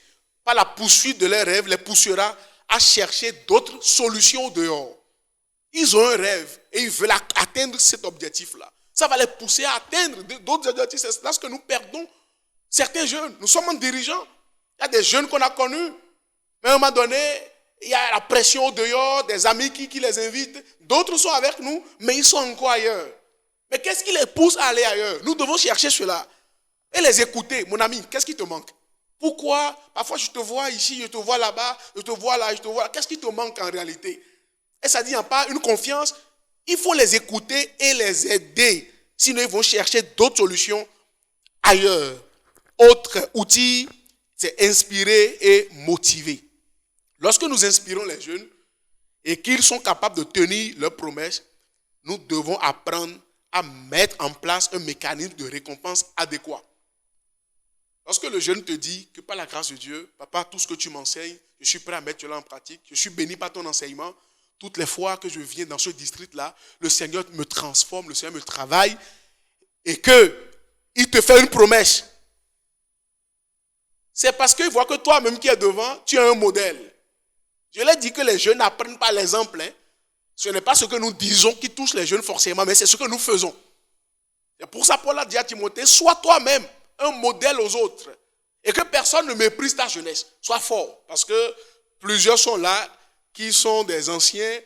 par la poursuite de leurs rêves les poussera à chercher d'autres solutions dehors. Ils ont un rêve et ils veulent atteindre cet objectif-là. Ça va les pousser à atteindre d'autres objectifs. C'est là ce que nous perdons certains jeunes. Nous sommes dirigeants. Il y a des jeunes qu'on a connus, mais à un moment donné, il y a la pression dehors, des amis qui les invitent. D'autres sont avec nous, mais ils sont encore ailleurs. Mais qu'est-ce qui les pousse à aller ailleurs? Nous devons chercher cela et les écouter. Mon ami, qu'est-ce qui te manque? Pourquoi? Parfois, je te vois ici, je te vois là-bas, je te vois là, je te vois là. Qu'est-ce qui te manque en réalité? Et ça dit, il n'y a pas une confiance. Il faut les écouter et les aider. Sinon, ils vont chercher d'autres solutions ailleurs. Autre outil, c'est inspirer et motiver. Lorsque nous inspirons les jeunes et qu'ils sont capables de tenir leurs promesses, nous devons apprendre à mettre en place un mécanisme de récompense adéquat. Lorsque le jeune te dit que par la grâce de Dieu, papa, tout ce que tu m'enseignes, je suis prêt à mettre cela en pratique, je suis béni par ton enseignement, toutes les fois que je viens dans ce district-là, le Seigneur me transforme, le Seigneur me travaille, et qu'il te fait une promesse. C'est parce qu'il voit que toi-même qui es devant, tu es un modèle. Je l'ai dit que les jeunes n'apprennent pas l'exemple. Ce n'est pas ce que nous disons qui touche les jeunes forcément, mais c'est ce que nous faisons. C'est pour ça Paul a dit à Timothée, sois toi-même un modèle aux autres. Et que personne ne méprise ta jeunesse. Sois fort. Parce que plusieurs sont là qui sont des anciens,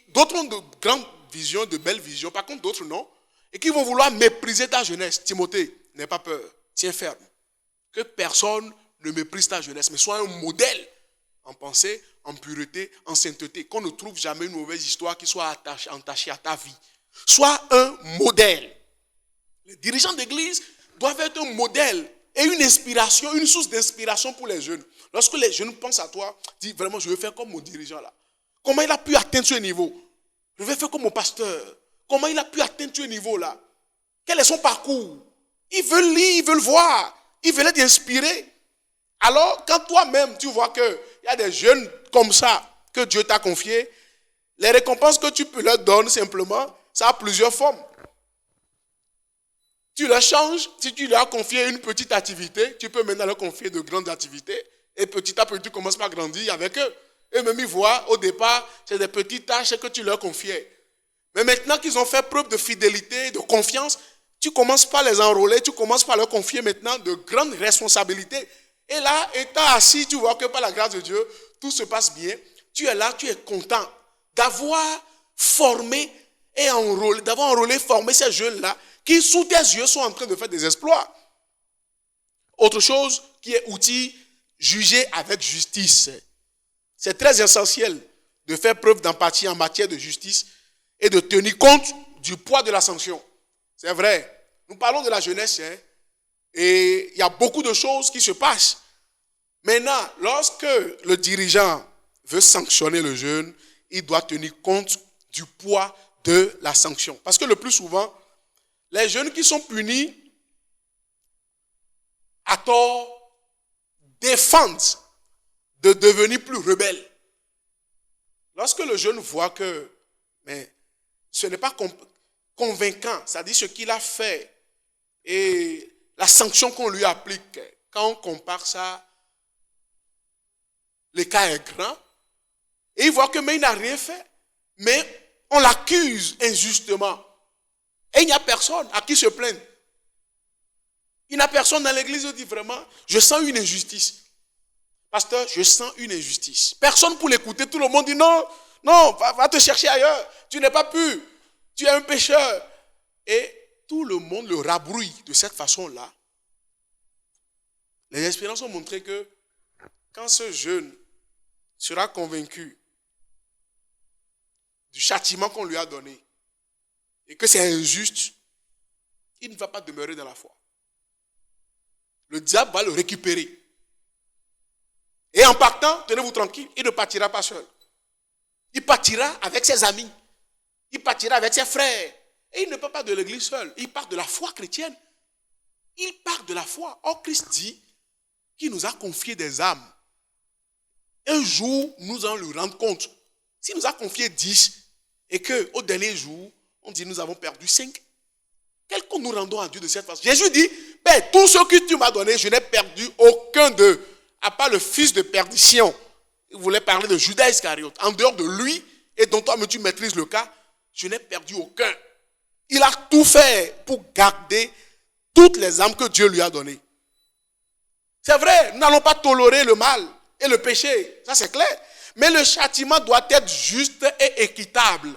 d'autres ont de grandes visions, de belles visions, par contre d'autres non, et qui vont vouloir mépriser ta jeunesse. Timothée, n'aie pas peur, tiens ferme. Que personne ne méprise ta jeunesse, mais sois un modèle en pensée, en pureté, en sainteté. Qu'on ne trouve jamais une mauvaise histoire qui soit attachée à ta vie. Sois un modèle. Les dirigeants d'église doivent être un modèle et une inspiration, une source d'inspiration pour les jeunes. Lorsque les jeunes pensent à toi, dis vraiment, je veux faire comme mon dirigeant là. Comment il a pu atteindre ce niveau? Je vais faire comme mon pasteur. Comment il a pu atteindre ce niveau là? Quel est son parcours? Ils veulent lire, ils veulent voir. Ils veulent être inspirés. Alors, quand toi-même, tu vois qu'il y a des jeunes comme ça que Dieu t'a confiés, les récompenses que tu peux leur donner simplement, ça a plusieurs formes. Tu leur changes, si tu leur as confié une petite activité, tu peux maintenant leur confier de grandes activités. Et petit à petit, tu commences par grandir avec eux. Eux-mêmes, ils voient, au départ, c'est des petites tâches que tu leur confiais. Mais maintenant qu'ils ont fait preuve de fidélité, de confiance, tu commences par les enrôler, tu commences par leur confier maintenant de grandes responsabilités. Et là, étant assis, tu vois que par la grâce de Dieu, tout se passe bien. Tu es là, tu es content d'avoir formé et enrôlé, d'avoir enrôlé, formé ces jeunes-là qui, sous tes yeux, sont en train de faire des exploits. Autre chose qui est outil, juger avec justice. C'est très essentiel de faire preuve d'empathie en matière de justice et de tenir compte du poids de la sanction. C'est vrai. Nous parlons de la jeunesse, et il y a beaucoup de choses qui se passent. Maintenant, lorsque le dirigeant veut sanctionner le jeune, il doit tenir compte du poids de la sanction. Parce que le plus souvent, les jeunes qui sont punis à tort défendent de devenir plus rebelles. Lorsque le jeune voit que ce n'est pas convaincant, c'est-à-dire ce qu'il a fait et la sanction qu'on lui applique, quand on compare ça, l'écart est grand, et il voit que mais il n'a rien fait, mais on l'accuse injustement. Et il n'y a personne à qui se plaindre. Il n'y a personne dans l'église qui dit vraiment, je sens une injustice. Pasteur, je sens une injustice. Personne pour l'écouter, tout le monde dit non, va te chercher ailleurs. Tu n'es pas pur, tu es un pécheur. Et tout le monde le rabrouille de cette façon-là. Les expériences ont montré que quand ce jeune sera convaincu du châtiment qu'on lui a donné et que c'est injuste, il ne va pas demeurer dans la foi. Le diable va le récupérer. Et en partant, tenez-vous tranquille, il ne partira pas seul. Il partira avec ses amis. Il partira avec ses frères. Et il ne part pas de l'église seul. Il part de la foi chrétienne. Il part de la foi. Or, Christ dit qu'il nous a confié des âmes. Un jour, nous allons lui rendre compte. S'il nous a confié 10 et qu'au dernier jour, on dit nous avons perdu 5, quel compte nous rendons à Dieu de cette façon? Jésus dit, Père, tous ceux que tu m'as donnés, je n'ai perdu aucun d'eux, à part le fils de perdition. Il voulait parler de Judas Iscariote. En dehors de lui, et dont toi tu maîtrises le cas, je n'ai perdu aucun. Il a tout fait pour garder toutes les âmes que Dieu lui a données. C'est vrai, nous n'allons pas tolérer le mal et le péché, ça c'est clair. Mais le châtiment doit être juste et équitable.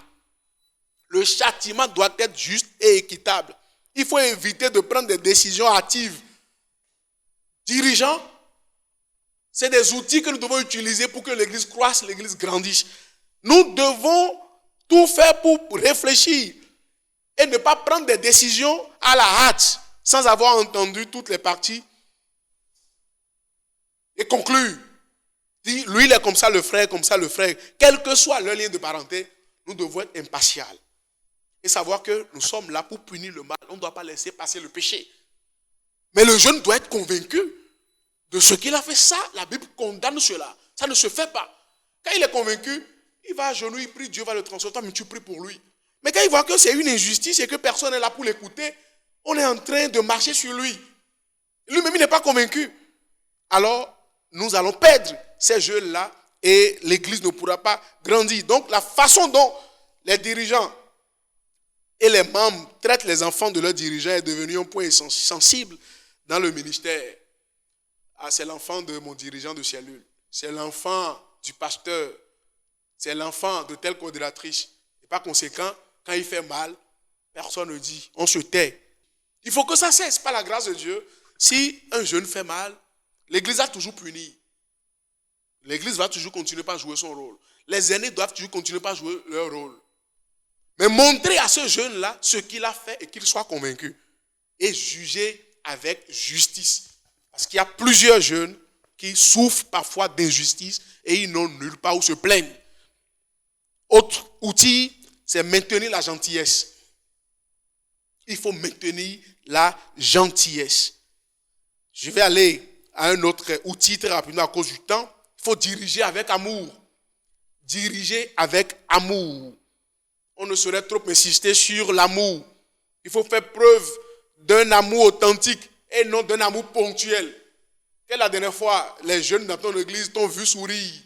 Le châtiment doit être juste et équitable. Il faut éviter de prendre des décisions hâtives. Dirigeants, c'est des outils que nous devons utiliser pour que l'église croisse, l'église grandisse. Nous devons tout faire pour réfléchir et ne pas prendre des décisions à la hâte sans avoir entendu toutes les parties et conclure. Lui, il est comme ça, le frère, comme ça, le frère. Quel que soit leur lien de parenté, nous devons être impartials et savoir que nous sommes là pour punir le mal. On ne doit pas laisser passer le péché. Mais le jeune doit être convaincu de ce qu'il a fait. Ça, la Bible condamne cela. Ça ne se fait pas. Quand il est convaincu, il va à genoux, il prie, Dieu va le transformer, mais tu pries pour lui. Mais quand il voit que c'est une injustice et que personne n'est là pour l'écouter, on est en train de marcher sur lui. Lui-même, il n'est pas convaincu. Alors, nous allons perdre ces jeunes-là et l'église ne pourra pas grandir. Donc, la façon dont les dirigeants et les membres traitent les enfants de leurs dirigeants est devenu un point sensible dans le ministère. Ah, c'est l'enfant de mon dirigeant de cellule. C'est l'enfant du pasteur. C'est l'enfant de telle coordinatrice. Et par conséquent, quand il fait mal, personne ne dit. On se tait. Il faut que ça cesse. Par la grâce de Dieu, si un jeune fait mal, l'église a toujours puni. L'église va toujours continuer par jouer son rôle. Les aînés doivent toujours continuer par jouer leur rôle. Mais montrer à ce jeune-là ce qu'il a fait et qu'il soit convaincu. Et juger avec justice. Parce qu'il y a plusieurs jeunes qui souffrent parfois d'injustice et ils n'ont nulle part où se plaignent. Autre outil, c'est maintenir la gentillesse. Il faut maintenir la gentillesse. Je vais aller à un autre outil très rapidement à cause du temps. Il faut diriger avec amour. Diriger avec amour. On ne saurait trop insister sur l'amour. Il faut faire preuve d'un amour authentique et non d'un amour ponctuel. Quelle est la dernière fois les jeunes dans ton église t'ont vu sourire?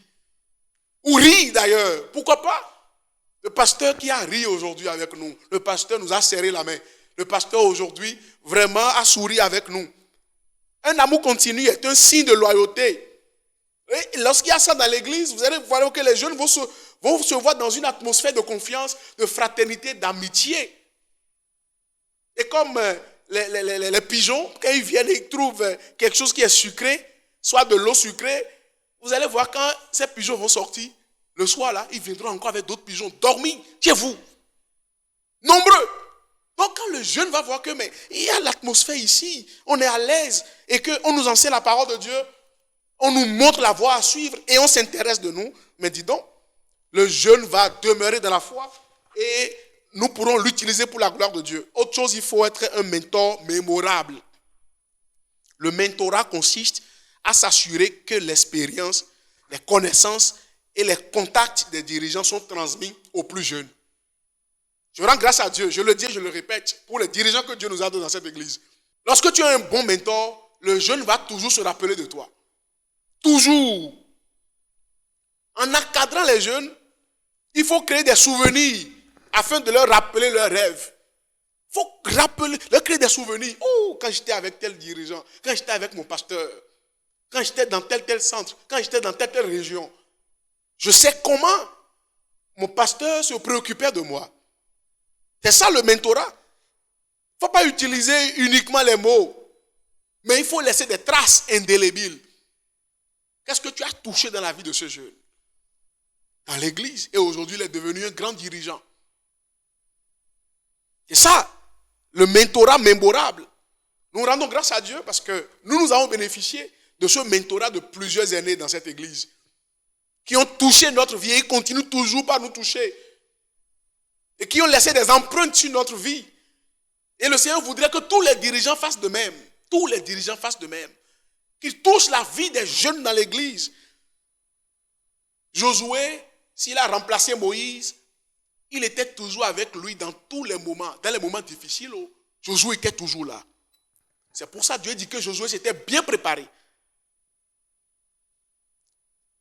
Ou rire d'ailleurs. Pourquoi pas? Le pasteur qui a ri aujourd'hui avec nous. Le pasteur nous a serré la main. Le pasteur aujourd'hui vraiment a souri avec nous. Un amour continu est un signe de loyauté. Et lorsqu'il y a ça dans l'église, vous allez voir que les jeunes vont se voir dans une atmosphère de confiance, de fraternité, d'amitié. Et comme les pigeons, quand ils viennent et ils trouvent quelque chose qui est sucré, soit de l'eau sucrée, vous allez voir quand ces pigeons vont sortir, le soir là, ils viendront encore avec d'autres pigeons dormir chez vous. Nombreux. Donc quand le jeune va voir que mais il y a l'atmosphère ici, on est à l'aise et qu'on nous enseigne la parole de Dieu, on nous montre la voie à suivre et on s'intéresse de nous, mais dis donc, le jeune va demeurer dans la foi et nous pourrons l'utiliser pour la gloire de Dieu. Autre chose, il faut être un mentor mémorable. Le mentorat consiste à s'assurer que l'expérience, les connaissances et les contacts des dirigeants sont transmis aux plus jeunes. Je rends grâce à Dieu, je le dis et je le répète, pour les dirigeants que Dieu nous a donnés dans cette église. Lorsque tu as un bon mentor, le jeune va toujours se rappeler de toi. Toujours. En encadrant les jeunes, il faut créer des souvenirs afin de leur rappeler leurs rêves. Il faut leur créer des souvenirs. Oh, quand j'étais avec tel dirigeant, quand j'étais avec mon pasteur, quand j'étais dans tel centre, quand j'étais dans telle région, je sais comment mon pasteur se préoccupait de moi. C'est ça le mentorat. Il ne faut pas utiliser uniquement les mots, mais il faut laisser des traces indélébiles. Qu'est-ce que tu as touché dans la vie de ce jeune? Dans l'église. Et aujourd'hui, il est devenu un grand dirigeant. C'est ça, le mentorat mémorable. Nous rendons grâce à Dieu parce que nous avons bénéficié de ce mentorat de plusieurs années dans cette église. Qui ont touché notre vie et ils continuent toujours par nous toucher. Et qui ont laissé des empreintes sur notre vie. Et le Seigneur voudrait que tous les dirigeants fassent de même. Tous les dirigeants fassent de même. Qu'ils touchent la vie des jeunes dans l'église. Josué, s'il a remplacé Moïse, il était toujours avec lui dans tous les moments. Dans les moments difficiles, Josué était toujours là. C'est pour ça que Dieu dit que Josué s'était bien préparé.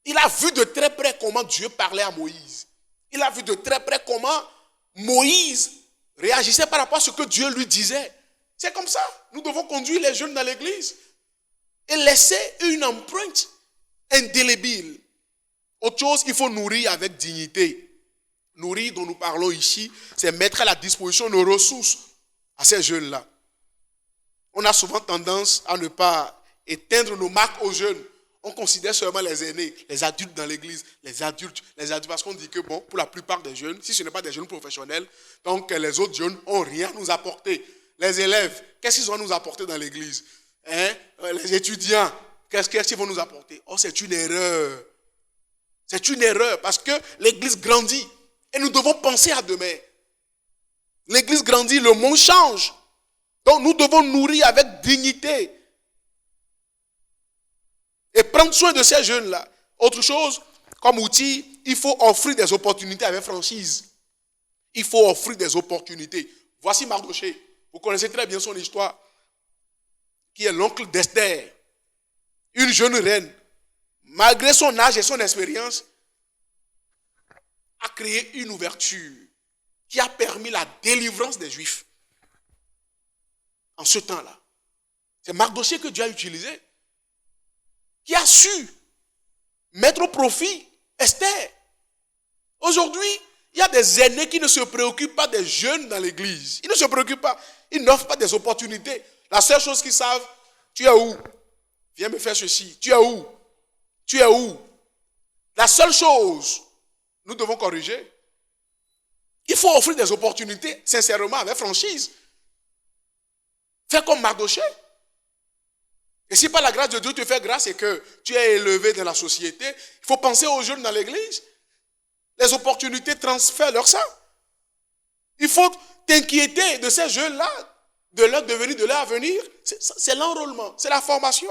Il a vu de très près comment Dieu parlait à Moïse. Il a vu de très près comment Moïse réagissait par rapport à ce que Dieu lui disait. C'est comme ça. Nous devons conduire les jeunes dans l'église et laisser une empreinte indélébile. Autre chose, il faut nourrir avec dignité. Nourrir dont nous parlons ici, c'est mettre à la disposition nos ressources à ces jeunes-là. On a souvent tendance à ne pas éteindre nos marques aux jeunes. On considère seulement les aînés, les adultes dans l'église, les adultes, parce qu'on dit que bon, pour la plupart des jeunes, si ce n'est pas des jeunes professionnels, donc les autres jeunes n'ont rien à nous apporter. Les élèves, qu'est-ce qu'ils vont nous apporter dans l'église? Les étudiants, qu'est-ce qu'ils vont nous apporter? Oh, c'est une erreur. C'est une erreur parce que l'église grandit et nous devons penser à demain. L'église grandit, le monde change. Donc nous devons nourrir avec dignité et prendre soin de ces jeunes-là. Autre chose, comme outil, il faut offrir des opportunités avec franchise. Il faut offrir des opportunités. Voici Mardochée. Vous connaissez très bien son histoire, qui est l'oncle d'Esther, une jeune reine. Malgré son âge et son expérience, a créé une ouverture qui a permis la délivrance des Juifs. En ce temps-là, c'est Mardochée que Dieu a utilisé, qui a su mettre au profit Esther. Aujourd'hui, il y a des aînés qui ne se préoccupent pas des jeunes dans l'église. Ils ne se préoccupent pas. Ils n'offrent pas des opportunités. La seule chose qu'ils savent, tu es où? Viens me faire ceci. Tu es où? Tu es où? La seule chose, nous devons corriger. Il faut offrir des opportunités, sincèrement, avec franchise. Fais comme Mardochée. Et si par la grâce de Dieu te fait grâce et que tu es élevé dans la société, il faut penser aux jeunes dans l'église. Les opportunités transfèrent leur sang. Il faut t'inquiéter de ces jeunes-là, de leur devenir, de leur avenir. C'est l'enrôlement, c'est la formation.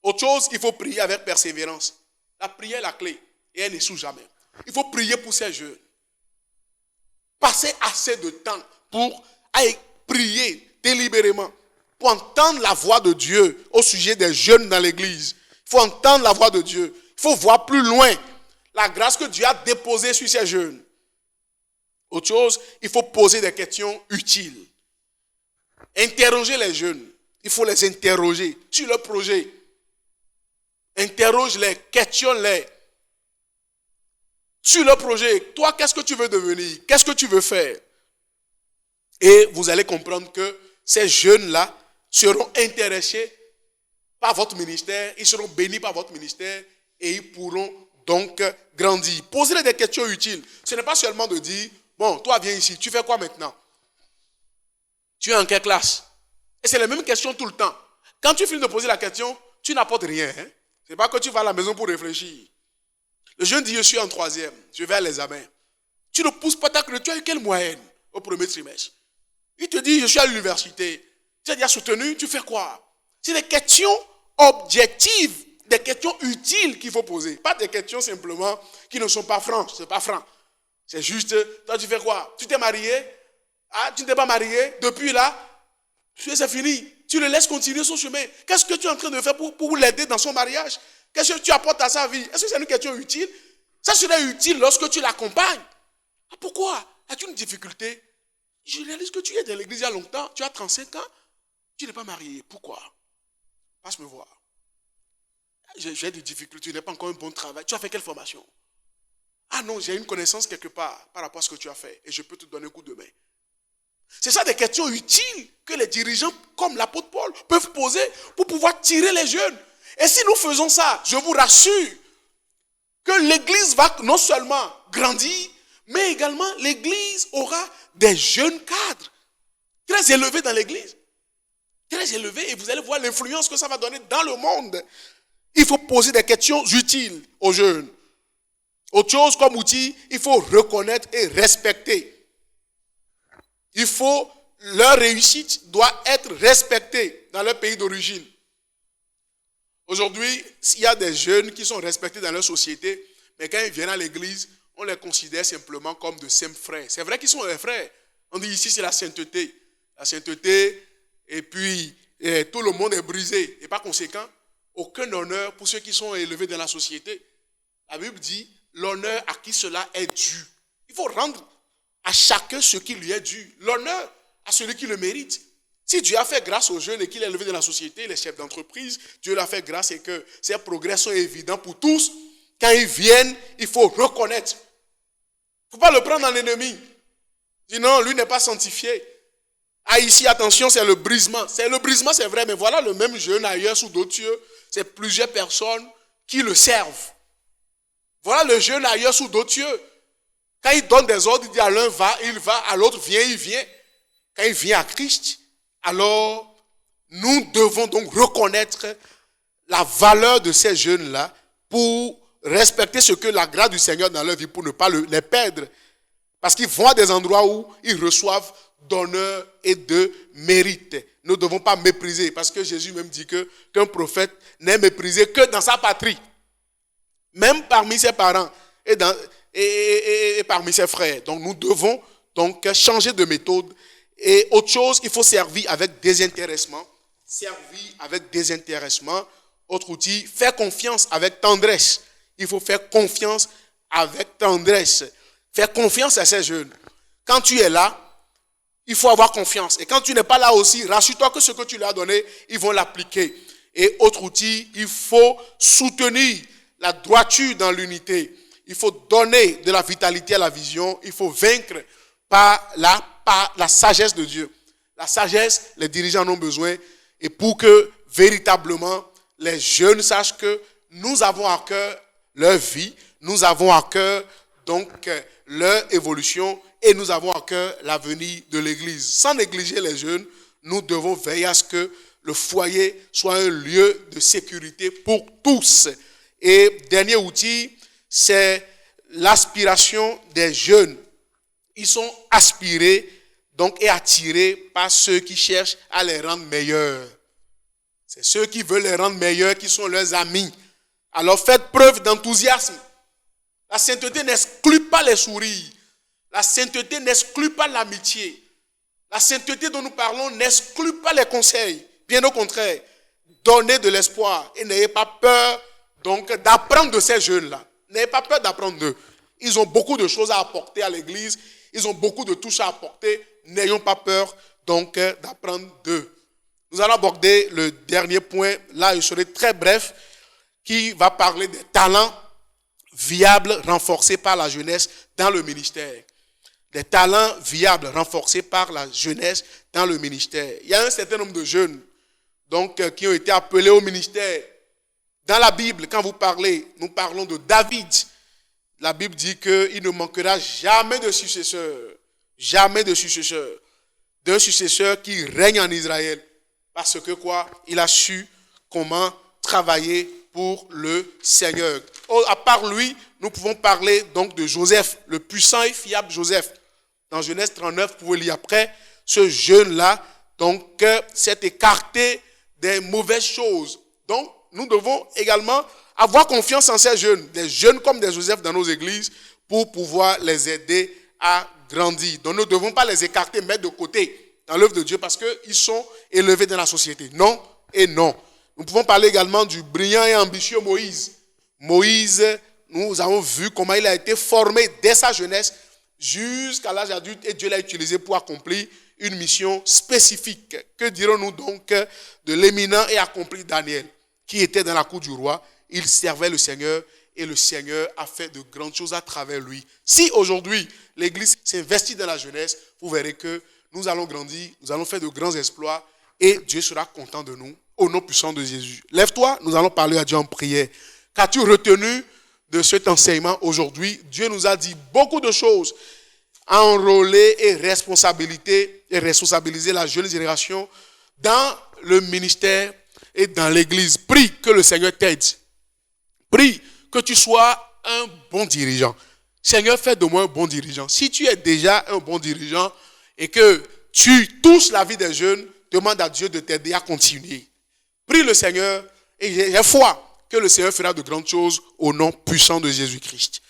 Autre chose, il faut prier avec persévérance. La prière est la clé et elle n'échoue jamais. Il faut prier pour ces jeunes. Passer assez de temps pour aller prier délibérément, pour entendre la voix de Dieu au sujet des jeunes dans l'église. Il faut entendre la voix de Dieu. Il faut voir plus loin la grâce que Dieu a déposée sur ces jeunes. Autre chose, il faut poser des questions utiles. Interroger les jeunes. Il faut les interroger sur leur projet. Interroge-les, questionne-les. Sur leur projet, toi, qu'est-ce que tu veux devenir? Qu'est-ce que tu veux faire? Et vous allez comprendre que ces jeunes-là seront intéressés par votre ministère, ils seront bénis par votre ministère et ils pourront donc grandir. Posez-les des questions utiles. Ce n'est pas seulement de dire, bon, toi viens ici, tu fais quoi maintenant? Tu es en quelle classe? Et c'est les mêmes questions tout le temps. Quand tu finis de poser la question, tu n'apportes rien. Hein? Ce n'est pas que tu vas à la maison pour réfléchir. Le jeune dit, je suis en 3e, je vais à l'examen. Tu ne pousses pas ta clé, tu as eu quelle moyenne au premier trimestre? Il te dit, je suis à l'université. Tu as déjà soutenu, tu fais quoi? C'est des questions objectives, des questions utiles qu'il faut poser. Pas des questions simplement qui ne sont pas franches. C'est pas franc. C'est juste, toi tu fais quoi? Tu t'es marié? Ah, tu ne t'es pas marié? Depuis là, c'est fini. Tu le laisses continuer son chemin. Qu'est-ce que tu es en train de faire pour l'aider dans son mariage? Qu'est-ce que tu apportes à sa vie? Est-ce que c'est une question utile? Ça serait utile lorsque tu l'accompagnes. Ah, pourquoi? As-tu une difficulté? Je réalise que tu es dans l'église il y a longtemps. Tu as 35 ans. Tu n'es pas marié. Pourquoi? Passe me voir. J'ai des difficultés. Tu n'as pas encore un bon travail. Tu as fait quelle formation? Ah non, j'ai une connaissance quelque part par rapport à ce que tu as fait. Et je peux te donner un coup de main. C'est ça des questions utiles que les dirigeants comme l'apôtre Paul peuvent poser pour pouvoir tirer les jeunes. Et si nous faisons ça, je vous rassure que l'église va non seulement grandir, mais également l'église aura des jeunes cadres très élevés dans l'église. Très élevés, et vous allez voir l'influence que ça va donner dans le monde. Il faut poser des questions utiles aux jeunes. Autre chose comme outil, il faut reconnaître et respecter. Leur réussite doit être respectée dans leur pays d'origine. Aujourd'hui, il y a des jeunes qui sont respectés dans leur société, mais quand ils viennent à l'église, on les considère simplement comme de simples frères. C'est vrai qu'ils sont des frères. On dit ici, c'est la sainteté. La sainteté, et puis tout le monde est brisé. Et par conséquent, aucun honneur pour ceux qui sont élevés dans la société. La Bible dit, l'honneur à qui cela est dû. Il faut rendre à chacun ce qui lui est dû. L'honneur à celui qui le mérite. Si Dieu a fait grâce aux jeunes et qu'il est élevé dans la société, les chefs d'entreprise, Dieu leur a fait grâce et que ces progrès sont évidents pour tous. Quand ils viennent, il faut reconnaître. Il ne faut pas le prendre en ennemi. Sinon, lui n'est pas sanctifié. Ah, ici, attention, c'est le brisement. C'est le brisement, c'est vrai, mais voilà le même jeune ailleurs sous d'autres cieux. C'est plusieurs personnes qui le servent. Voilà le jeune ailleurs sous d'autres cieux. Quand il donne des ordres, il dit à l'un va, il va, à l'autre viens, il vient. Quand il vient à Christ, alors nous devons donc reconnaître la valeur de ces jeunes-là pour respecter ce que la grâce du Seigneur dans leur vie, pour ne pas les perdre. Parce qu'ils vont à des endroits où ils reçoivent d'honneur et de mérite. Nous ne devons pas mépriser, parce que Jésus même dit qu'un prophète n'est méprisé que dans sa patrie. Même parmi ses parents et parmi ses frères. Donc nous devons donc changer de méthode. Et autre chose, il faut servir avec désintéressement. Servir avec désintéressement. Autre outil, faire confiance avec tendresse. Il faut faire confiance avec tendresse. Faire confiance à ces jeunes. Quand tu es là, il faut avoir confiance. Et quand tu n'es pas là aussi, rassure-toi que ce que tu leur as donné, ils vont l'appliquer. Et autre outil, il faut soutenir la droiture dans l'unité. Il faut donner de la vitalité à la vision. Il faut vaincre par la sagesse de Dieu. La sagesse, les dirigeants en ont besoin. Et pour que véritablement les jeunes sachent que nous avons à cœur leur vie, nous avons à cœur donc leur évolution et nous avons à cœur l'avenir de l'Église. Sans négliger les jeunes, nous devons veiller à ce que le foyer soit un lieu de sécurité pour tous. Et dernier outil, c'est l'aspiration des jeunes. Ils sont aspirés donc et attirés par ceux qui cherchent à les rendre meilleurs. C'est ceux qui veulent les rendre meilleurs qui sont leurs amis. Alors faites preuve d'enthousiasme. La sainteté n'exclut pas les sourires. La sainteté n'exclut pas l'amitié. La sainteté dont nous parlons n'exclut pas les conseils. Bien au contraire, donnez de l'espoir et n'ayez pas peur donc d'apprendre de ces jeunes-là. N'ayez pas peur d'apprendre d'eux. Ils ont beaucoup de choses à apporter à l'église. Ils ont beaucoup de touches à apporter. N'ayons pas peur donc d'apprendre d'eux. Nous allons aborder le dernier point. Là, je serai très bref, qui va parler des talents viables renforcés par la jeunesse dans le ministère. Des talents viables renforcés par la jeunesse dans le ministère. Il y a un certain nombre de jeunes donc, qui ont été appelés au ministère. Dans la Bible, quand nous parlons de David. La Bible dit qu'il ne manquera jamais de successeur. Jamais de successeur. D'un successeur qui règne en Israël. Parce que quoi? Il a su comment travailler pour le Seigneur. À part lui, nous pouvons parler donc de Joseph, le puissant et fiable Joseph. Dans Genèse 39, vous pouvez lire après, ce jeune-là, donc, s'est écarté des mauvaises choses. Donc, nous devons également avoir confiance en ces jeunes, des jeunes comme des Joseph dans nos églises, pour pouvoir les aider à grandir. Donc, nous ne devons pas les écarter, mettre de côté dans l'œuvre de Dieu parce qu'ils sont élevés dans la société. Non et non. Nous pouvons parler également du brillant et ambitieux Moïse. Moïse, nous avons vu comment il a été formé dès sa jeunesse jusqu'à l'âge adulte et Dieu l'a utilisé pour accomplir une mission spécifique. Que dirons-nous donc de l'éminent et accompli Daniel, qui était dans la cour du roi? Il servait le Seigneur et le Seigneur a fait de grandes choses à travers lui. Si aujourd'hui l'Église s'investit dans la jeunesse, vous verrez que nous allons grandir, nous allons faire de grands exploits et Dieu sera content de nous au nom puissant de Jésus. Lève-toi, nous allons parler à Dieu en prière. Qu'as-tu retenu de cet enseignement aujourd'hui? Dieu nous a dit beaucoup de choses. Enrôler et responsabiliser la jeune génération dans le ministère et dans l'Église. Prie que le Seigneur t'aide. Prie que tu sois un bon dirigeant. Seigneur, fais de moi un bon dirigeant. Si tu es déjà un bon dirigeant et que tu touches la vie des jeunes, demande à Dieu de t'aider à continuer. Prie le Seigneur et j'ai foi que le Seigneur fera de grandes choses au nom puissant de Jésus-Christ.